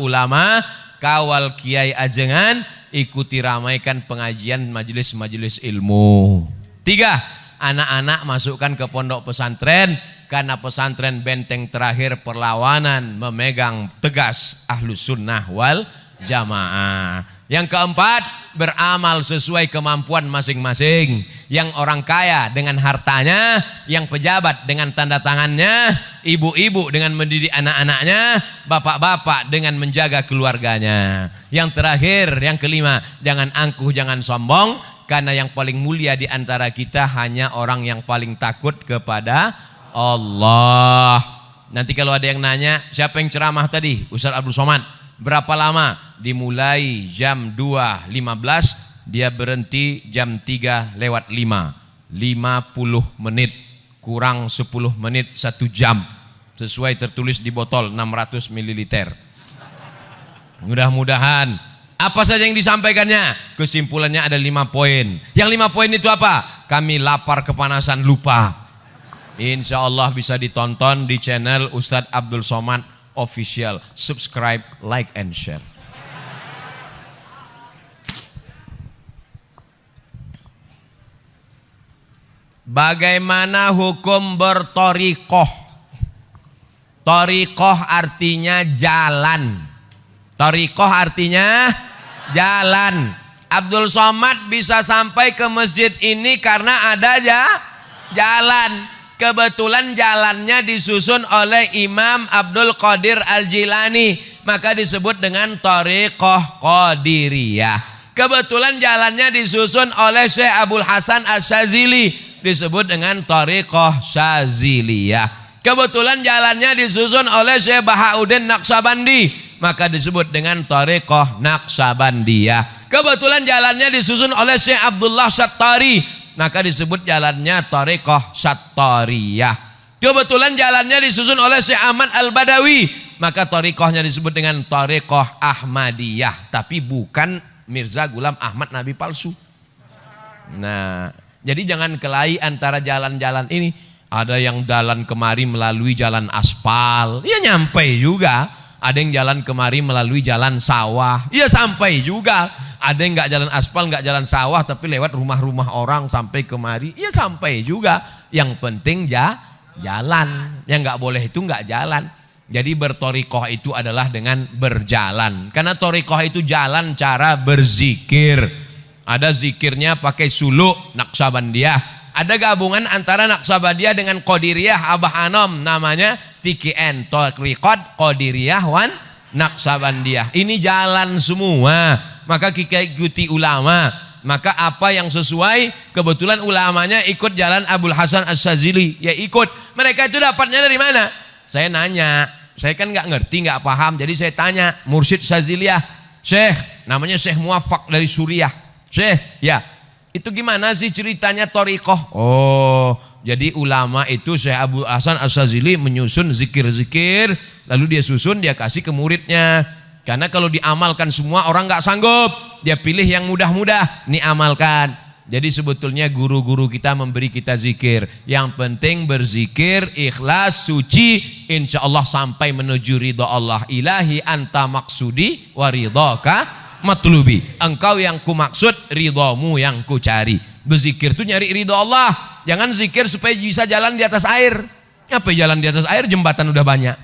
kiai ajengan, ikuti ramaikan pengajian majelis-majelis ilmu. 3. Anak-anak masukkan ke pondok pesantren, karena pesantren benteng terakhir perlawanan memegang tegas ahlus sunnah wal jamaah. Yang keempat, beramal sesuai kemampuan masing-masing. Yang orang kaya dengan hartanya, yang pejabat dengan tanda tangannya, ibu-ibu dengan mendidik anak-anaknya, bapak-bapak dengan menjaga keluarganya. Yang terakhir, yang kelima, jangan angkuh, jangan sombong, karena yang paling mulia di antara kita hanya orang yang paling takut kepada Allah. Nanti kalau ada yang nanya, siapa yang ceramah tadi? Ustaz Abdul Somad. Berapa lama? Dimulai jam 2.15, dia berhenti jam 3 lewat 5. 50 menit kurang 10 menit 1 jam. Sesuai tertulis di botol 600 ml. Mudah-mudahan apa saja yang disampaikannya, kesimpulannya ada 5 poin. Yang 5 poin itu apa? Kami lapar kepanasan lupa. Insya Allah bisa ditonton di channel Ustadz Abdul Somad Official. Subscribe, like, and share. Bagaimana hukum bertorikoh? Torikoh artinya jalan. Torikoh artinya jalan. Abdul Somad bisa sampai ke masjid ini karena ada jalan. Kebetulan jalannya disusun oleh Imam Abdul Qadir Al-Jilani, maka disebut dengan Thariqah Qadiriyah. Kebetulan jalannya disusun oleh Syekh Abdul Hasan Asy-Syadzili, disebut dengan Thariqah Syadziliyah. Kebetulan jalannya disusun oleh Syekh Bahauddin Naqsabandi, maka disebut dengan Thariqah Naqsabandiyah. Kebetulan jalannya disusun oleh Syekh Abdullah Syattari, maka disebut jalannya Thariqah Syattariyah. Kebetulan jalannya disusun oleh Syekh Ahmad Al-Badawi, maka thariqahnya disebut dengan Thariqah Ahmadiyah, tapi bukan Mirza Ghulam Ahmad Nabi palsu. Nah, jadi jangan kelahi antara jalan-jalan ini. Ada yang jalan kemari melalui jalan aspal, ya nyampe juga. Ada yang jalan kemari melalui jalan sawah, ya sampai juga. Ada yang nggak jalan aspal, nggak jalan sawah, tapi lewat rumah-rumah orang sampai kemari, ya sampai juga. Yang penting jalan. Yang nggak boleh itu nggak jalan. Jadi bertorikoh itu adalah dengan berjalan. Karena torikoh itu jalan cara berzikir. Ada zikirnya pakai suluk Naqsabandiyah. Ada gabungan antara Naqsabandiyah dengan Qadiriyah Abah Anom, namanya TKN, Thariqat Qadiriyah wan Naqsabandiyah. Ini jalan semua. Maka kita ikuti ulama. Maka apa yang sesuai, kebetulan ulamanya ikut jalan Abdul Hasan Asy-Syadzili, ya ikut. Mereka itu dapatnya dari mana? Saya nanya, saya kan nggak ngerti, nggak paham, jadi saya tanya Mursyid Syadziliyah, Syekh, namanya Syekh Muwaffaq dari Suriah. Syekh, ya, itu gimana sih ceritanya thariqah? Oh, jadi ulama itu Syekh Abdul Hasan Asy-Syadzili menyusun zikir-zikir, lalu dia susun, dia kasih ke muridnya. Karena kalau diamalkan semua orang nggak sanggup, dia pilih yang mudah-mudah, nih amalkan. Jadi sebetulnya guru-guru kita memberi kita zikir. Yang penting berzikir, ikhlas, suci, insya Allah sampai menuju ridha Allah. Ilahi anta maksudi wa ridhaka matlubi. Engkau yang ku maksud, ridhamu yang ku cari. Berzikir itu nyari ridha Allah. Jangan zikir supaya bisa jalan di atas air. Apa jalan di atas air? Jembatan udah banyak.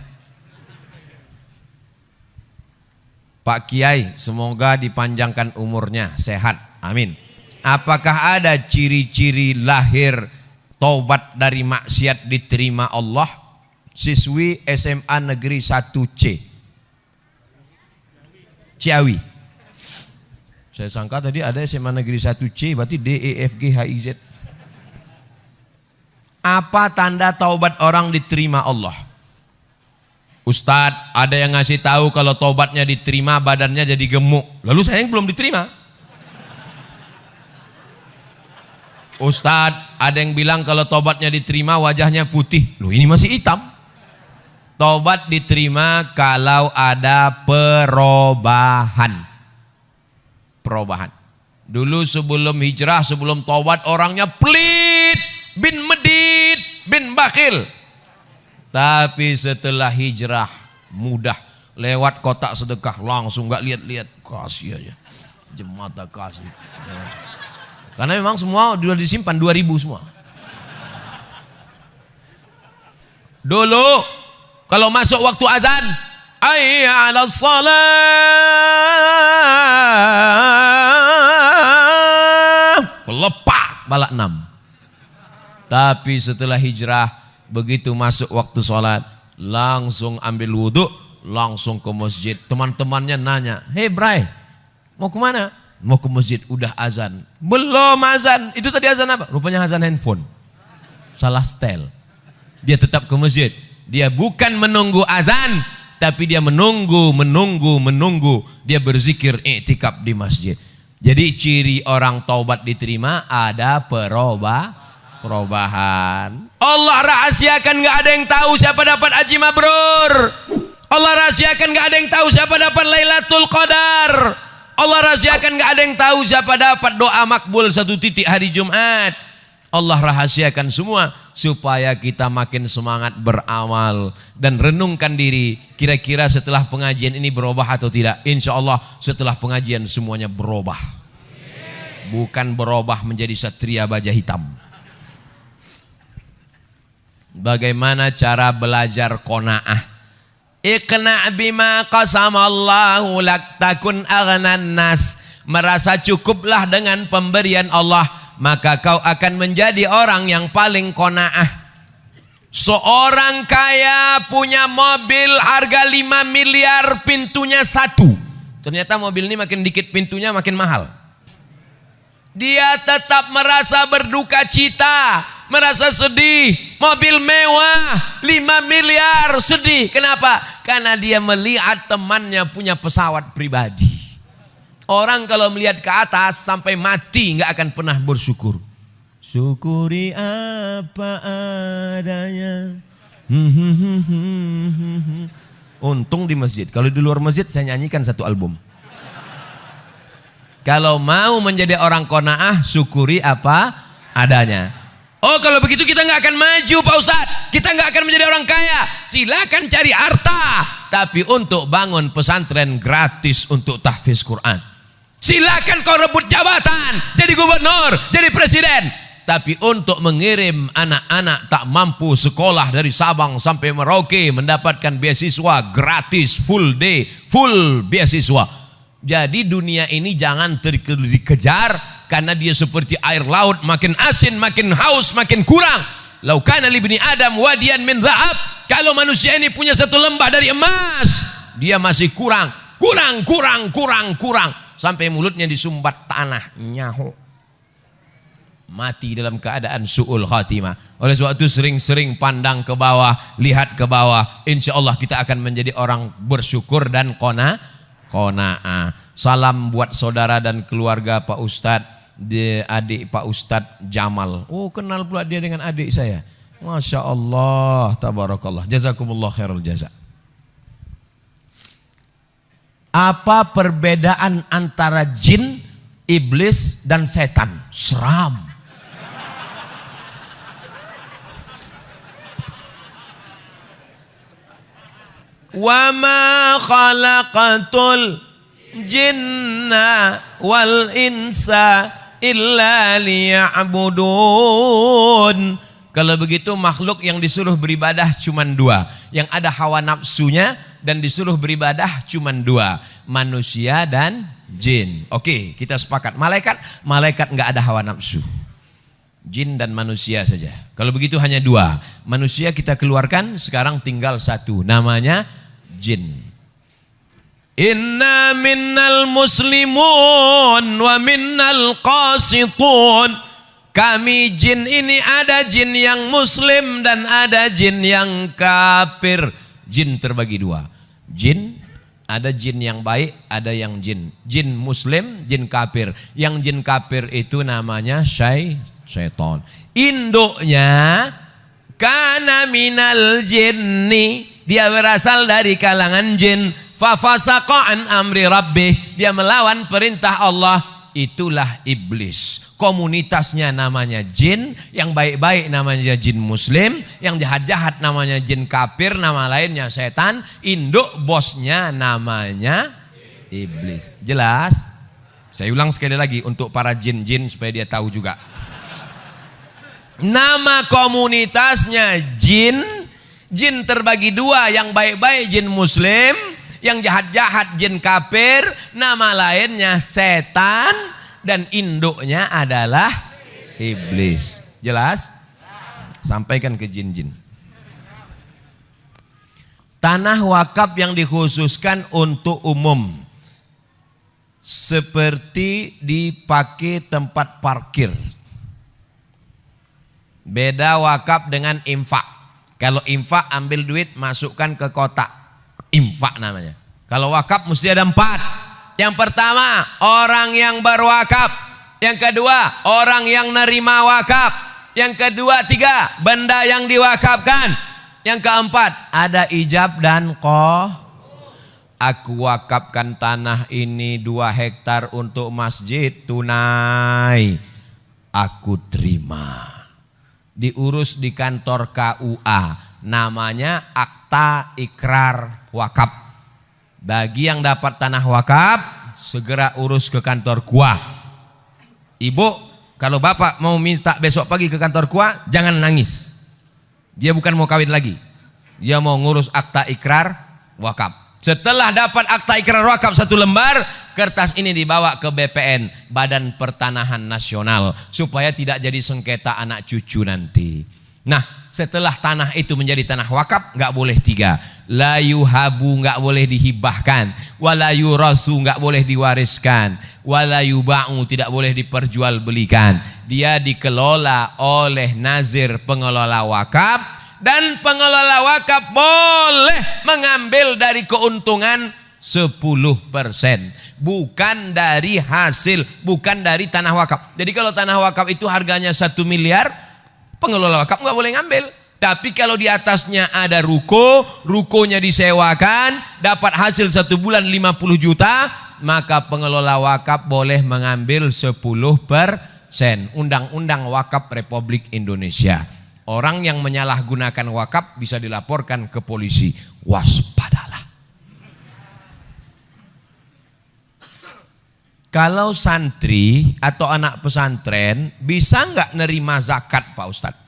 Pak Kiai, semoga dipanjangkan umurnya, sehat, amin. Apakah ada ciri-ciri lahir taubat dari maksiat diterima Allah? Siswi SMA Negeri 1C Ciawi. Saya sangka tadi ada SMA Negeri 1C, berarti D, E, F, G, H, I, Z. Apa tanda taubat orang diterima Allah? Ustadz, ada yang ngasih tahu kalau taubatnya diterima badannya jadi gemuk. Lalu saya yang belum diterima. Ustadz, ada yang bilang kalau taubatnya diterima wajahnya putih. Loh, ini masih hitam. Taubat diterima kalau ada perubahan. Perubahan. Dulu sebelum hijrah, sebelum taubat orangnya pelit, bin medit, bin bakhil. Tapi setelah hijrah mudah, lewat kotak sedekah langsung nggak lihat-lihat, kasih aja, jemata kasih. Karena memang semua sudah disimpan 2000 semua. Dulu kalau masuk waktu azan, hayya 'alas shalah, lepak balak 6. Tapi setelah hijrah, begitu masuk waktu sholat, langsung ambil wudhu, langsung ke masjid. Teman-temannya nanya, "Hei Bray, mau kemana?" "Mau ke masjid." "Udah azan." "Belum azan." "Itu tadi azan apa?" Rupanya azan handphone, salah setel. Dia tetap ke masjid. Dia bukan menunggu azan, tapi dia menunggu. Dia berzikir i'tikaf di masjid. Jadi ciri orang taubat diterima ada perubahan. Allah rahasiakan, gak ada yang tahu siapa dapat haji mabrur. Allah rahasiakan, gak ada yang tahu siapa dapat Lailatul Qadar. Allah rahasiakan, gak ada yang tahu siapa dapat doa makbul 1 titik hari Jumat. Allah rahasiakan semua supaya kita makin semangat beramal dan renungkan diri, kira-kira setelah pengajian ini berubah atau tidak. Insya Allah setelah pengajian semuanya berubah, bukan berubah menjadi satria baja hitam. Bagaimana cara belajar qanaah? Iqna' bima qasamallahu lak takun aghnan nas. Merasa cukuplah dengan pemberian Allah, maka kau akan menjadi orang yang paling qanaah. Seorang kaya punya mobil harga 5 miliar, pintunya 1. Ternyata mobil ini makin dikit pintunya makin mahal. Dia tetap merasa berduka cita, merasa sedih. Mobil mewah 5 miliar, sedih. Kenapa? Karena dia melihat temannya punya pesawat pribadi. Orang kalau melihat ke atas sampai mati nggak akan pernah bersyukur. Syukuri apa adanya. Untung di masjid. Kalau di luar masjid saya nyanyikan 1 album. Kalau mau menjadi orang qanaah, syukuri apa adanya. Oh, kalau begitu kita nggak akan maju Pak Ustadz. Kita nggak akan menjadi orang kaya. Silakan cari harta, tapi untuk bangun pesantren gratis untuk tahfiz Quran. Silakan kau rebut jabatan, jadi gubernur, jadi presiden. Tapi untuk mengirim anak-anak tak mampu sekolah dari Sabang sampai Merauke mendapatkan beasiswa gratis, full day, full beasiswa. Jadi dunia ini jangan dikejar, karena dia seperti air laut, makin asin, makin haus, makin kurang. Lau kana li bani Adam wadiyan min dhahab. Kalau manusia ini punya 1 lembah dari emas, dia masih kurang. Sampai mulutnya disumbat tanah, nyahu. Mati dalam keadaan su'ul khatimah. Oleh sebab itu sering-sering pandang ke bawah, lihat ke bawah. Insya Allah kita akan menjadi orang bersyukur dan qanaah. Salam buat saudara dan keluarga Pak Ustadz, adik Pak Ustadz Jamal. Oh, kenal pula dia dengan adik saya. Masya Allah, tabarakallah. Jazakumullah khairul jaza. Apa perbedaan antara jin, iblis, dan setan? Seram. Wa ma khalaqatul jinna wal insa illa liya'budun. Kalau begitu makhluk yang disuruh beribadah cuma 2. Yang ada hawa nafsunya dan disuruh beribadah cuma 2. Manusia dan jin. Oke, kita sepakat. Malaikat nggak ada hawa nafsu. Jin dan manusia saja. Kalau begitu hanya 2. Manusia kita keluarkan, sekarang tinggal 1. Namanya jin. Inna minnal muslimun wa minnal qasitun. Kami jin ini ada jin yang muslim dan ada jin yang kafir. Jin terbagi 2. Jin, ada jin yang baik, ada yang jin. Jin muslim, jin kafir. Yang jin kafir itu namanya syaitan. Induknya kana minal jinni. Dia berasal dari kalangan jin. Fafasaqa an amri rabbih. Dia melawan perintah Allah. itulah iblis. Komunitasnya namanya jin, yang baik-baik namanya jin muslim, yang jahat-jahat namanya jin kafir, nama lainnya setan, induk bosnya namanya iblis. Jelas? Saya ulang sekali lagi untuk para jin-jin supaya dia tahu juga. Nama komunitasnya jin, jin terbagi dua, yang baik-baik jin muslim, yang jahat-jahat jin kafir, nama lainnya setan, dan induknya adalah iblis. Jelas? Sampaikan ke jin-jin. Tanah wakaf yang dikhususkan untuk umum, seperti dipakai tempat parkir. Beda wakaf dengan infak. Kalau infak ambil duit masukkan ke kotak, infak namanya. Kalau wakaf mesti ada 4. Yang pertama orang yang berwakaf, yang kedua orang yang nerima wakaf, yang kedua 3 benda yang diwakafkan, yang keempat ada ijab dan qah. Aku wakafkan tanah ini 2 hektar untuk masjid tunai, aku terima. Diurus di kantor KUA, namanya akta ikrar wakaf. Bagi yang dapat tanah wakaf, segera urus ke kantor KUA. Ibu, kalau bapak mau minta besok pagi ke kantor KUA, jangan nangis. Dia bukan mau kawin lagi, dia mau ngurus akta ikrar wakaf. Setelah dapat akta ikrar wakaf 1 lembar, kertas ini dibawa ke BPN, Badan Pertanahan Nasional, supaya tidak jadi sengketa anak cucu nanti. Nah, setelah tanah itu menjadi tanah wakaf, nggak boleh 3. La yuhabu, nggak boleh dihibahkan. Wala yurasu, nggak boleh diwariskan. Wala yuba'u, tidak boleh diperjualbelikan. Dia dikelola oleh nazir pengelola wakaf. Dan pengelola wakaf boleh mengambil dari keuntungan 10%, bukan dari hasil, bukan dari tanah wakaf. Jadi kalau tanah wakaf itu harganya 1 miliar, pengelola wakaf nggak boleh ngambil. Tapi kalau di atasnya ada ruko, rukonya disewakan, dapat hasil 1 bulan 50 juta, maka pengelola wakaf boleh mengambil 10%. Undang-Undang Wakaf Republik Indonesia. Orang yang menyalahgunakan wakaf bisa dilaporkan ke polisi. Waspadalah. Kalau santri atau anak pesantren bisa nggak nerima zakat, Pak Ustadz?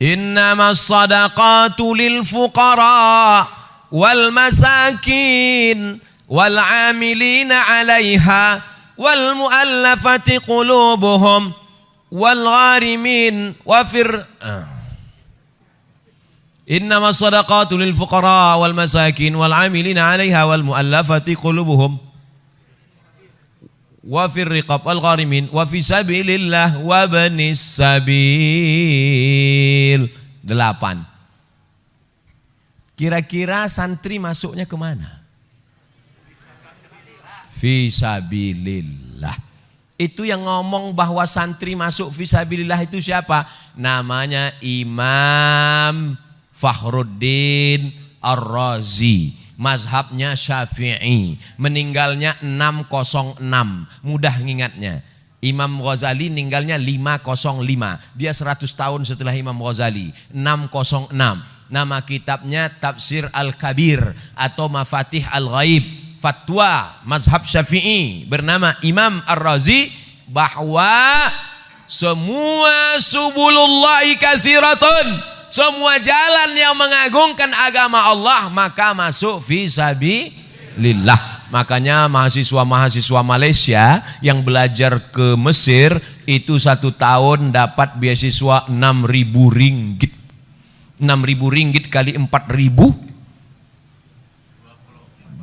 Innamas sadaqatu lil fuqara wal masakin wal amilina 'alaiha wal mu'allafati qulubuhum wal gharimin wa innamas sadaqatu lil fuqara wal masakin wal 'amilina 'alaiha wal mu'allafati qulubuhum wa fir riqab wal gharimin wa fi sabilillah wa banis sabil. 8. Kira-kira santri masuknya kemana? Fisabilillah. Itu yang ngomong bahwa santri masuk fisabilillah itu siapa? Namanya Imam Fakhruddin Ar-Razi. Mazhabnya Syafi'i. Meninggalnya 606. Mudah ngingatnya. Imam Ghazali meninggalnya 505. Dia 100 tahun setelah Imam Ghazali. 606. Nama kitabnya Tafsir Al-Kabir atau Mafatih Al-Ghaib. Fatwa mazhab Syafi'i bernama Imam Ar-Razi bahwa semua subulullahi kasiratun, semua jalan yang mengagungkan agama Allah maka masuk fisabilillah. Makanya mahasiswa-mahasiswa Malaysia yang belajar ke Mesir itu 1 tahun dapat beasiswa 6.000 ringgit. 6.000 ringgit kali 4.000,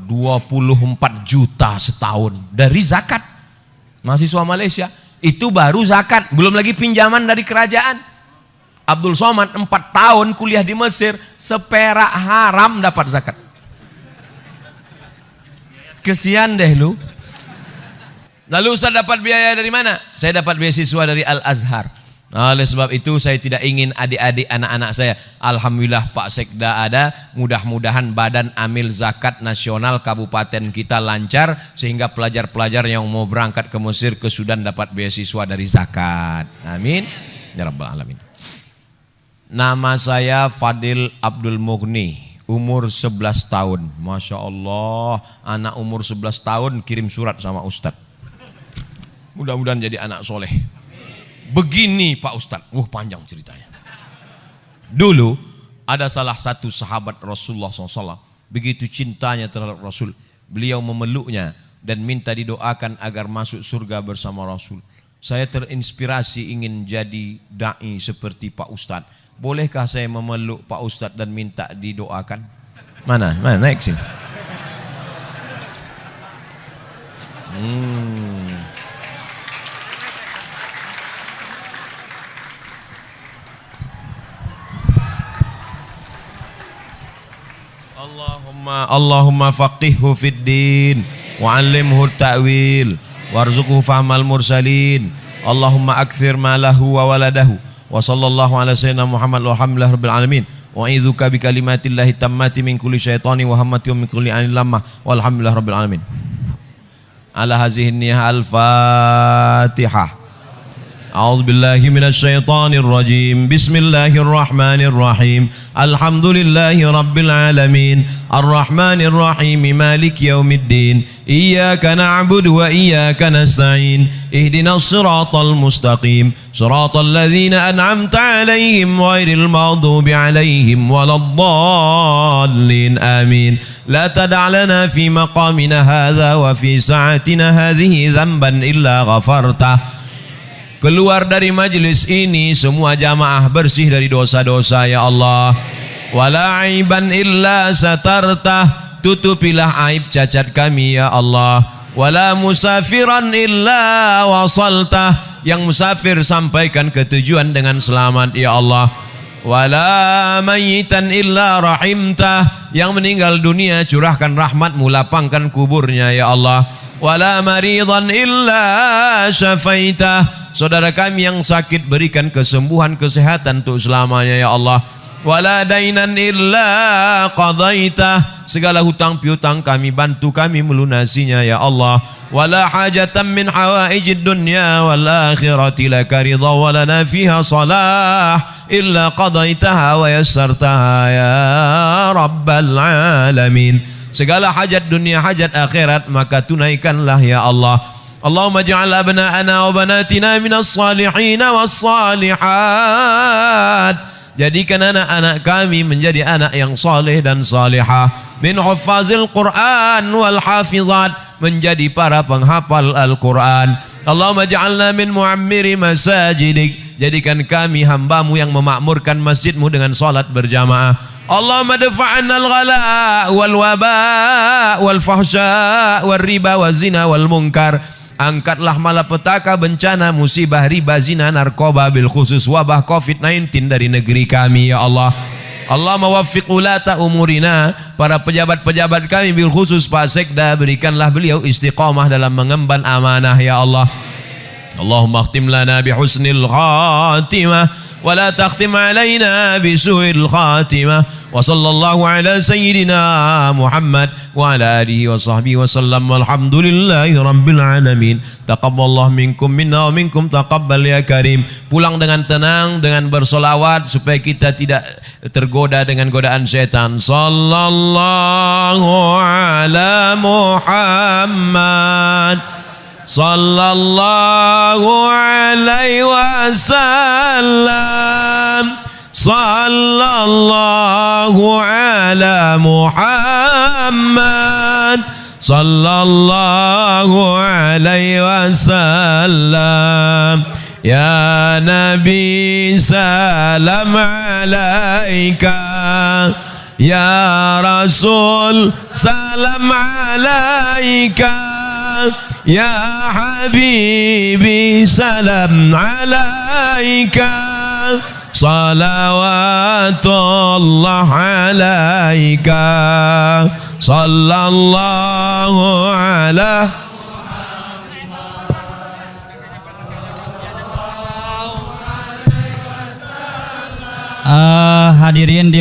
24 juta setahun dari zakat. Mahasiswa Malaysia itu baru zakat, belum lagi pinjaman dari kerajaan. Abdul Somad 4 tahun kuliah di Mesir, seperak haram dapat zakat. Kesian deh lu. Lalu Ustaz dapat biaya dari mana? Saya dapat beasiswa dari Al-Azhar. Oleh sebab itu saya tidak ingin adik-adik anak-anak saya, alhamdulillah Pak Sekda ada, mudah-mudahan badan amil zakat nasional kabupaten kita lancar sehingga pelajar-pelajar yang mau berangkat ke Mesir, ke Sudan dapat beasiswa dari zakat. Amin ya rabbal alamin. Nama saya Fadil Abdul Mughni, umur 11 tahun. Masya Allah, anak umur 11 tahun kirim surat sama Ustadz. Mudah-mudahan jadi anak soleh. Begini Pak Ustadz, panjang ceritanya. Dulu ada salah satu sahabat Rasulullah SAW, begitu cintanya terhadap Rasul, beliau memeluknya dan minta didoakan agar masuk surga bersama Rasul. Saya terinspirasi ingin jadi da'i seperti Pak Ustadz. Bolehkah saya memeluk Pak Ustadz dan minta didoakan? Mana naik sini. Allahumma faqihhu fid din wa 'allimhu ta'wil warzuqhu fahmal mursalin. Allahumma akthir malahu wa waladahu wa sallallahu ala sayyidina Muhammad walhamdulillahi rabbil alamin. Wa a'idzuka bi kalimatillahi tammati min kulli syaitani wa hammati wa min kulli ainin lamah walhamdulillahi rabbil alamin. Ala hazihi niyah al-Fatihah. A'udzu billahi minasy syaithanir rajim. Bismillahirrahmanir rahim. Alhamdulillahi rabbil alamin. Arrahmanir rahim. Maliki yaumiddin. Iyyaka na'budu wa iyyaka nasta'in. Ihdinas siratal mustaqim. Siratal ladzina an'amta 'alaihim ghairil maghdubi 'alaihim waladdallin. Amin. La tada' lana fi maqamina hadza wa fi sa'atina hadhihi dzamban illa ghafartah. Keluar dari majlis ini semua jamaah bersih dari dosa-dosa ya Allah. Wala aiban illa satartah, tutupilah aib cacat kami ya Allah. Wala musafiran illa wasaltah, yang musafir sampaikan ke tujuan dengan selamat ya Allah. Wala mayitan illa rahimtah, yang meninggal dunia curahkan rahmatmu, lapangkan kuburnya ya Allah. Wala maridan illa syafaitah, saudara kami yang sakit berikan kesembuhan, kesehatan untuk selamanya ya Allah. Wala dainan illa qadaitah, segala hutang piutang kami bantu kami melunasinya ya Allah. Wala hajatan min hawaijid dunya wal akhirati laka ridha wa lana fiha salah illa qadaitaha wa yassartaha ya rabbal alamin. Segala hajat dunia, hajat akhirat maka tunaikanlah ya Allah. Allahumma ja'al abna'ana wa banatina minas salihin was salihat. Jadikan anak-anak kami menjadi anak yang saleh dan salihah. Min huffazil Quran wal hafizat, menjadi para penghafal Al-Quran. Allahumma ja'alna min mu'ammiri masajidik, jadikan kami hambamu yang memakmurkan masjidmu dengan salat berjamaah. Allahumma dafa'anna al-ghala wal waba wal fahsya wal riba wal zina wal munkar. Angkatlah malapetaka, bencana, musibah, riba, zina, narkoba, bil khusus wabah COVID-19 dari negeri kami ya Allah. Allahumma waffiq ulata umurina, para pejabat-pejabat kami bil khusus Pak Sekda, berikanlah beliau istiqamah dalam mengemban amanah ya Allah. Allahumma khtim lana bi husnil khatimah wa la takhtim alaina bi su'il khatimah. Wa sallallahu ala sayyidina Muhammad wa ala alihi wa sahbihi wa sallam. Walhamdulillahi rabbil alamin. Taqabbalallahu minkum minna wa minkum taqabbal ya karim. Pulang dengan tenang, dengan bersolawat supaya kita tidak tergoda dengan godaan setan. Sallallahu ala Muhammad sallallahu alaihi wasallam. Sallallahu ala Muhammad sallallahu alaihi wasallam. Ya Nabi salam alaika, ya Rasul salam alaika, ya Habibi salam alaika. Salawatullah alaika, sallallahu ala hadirin di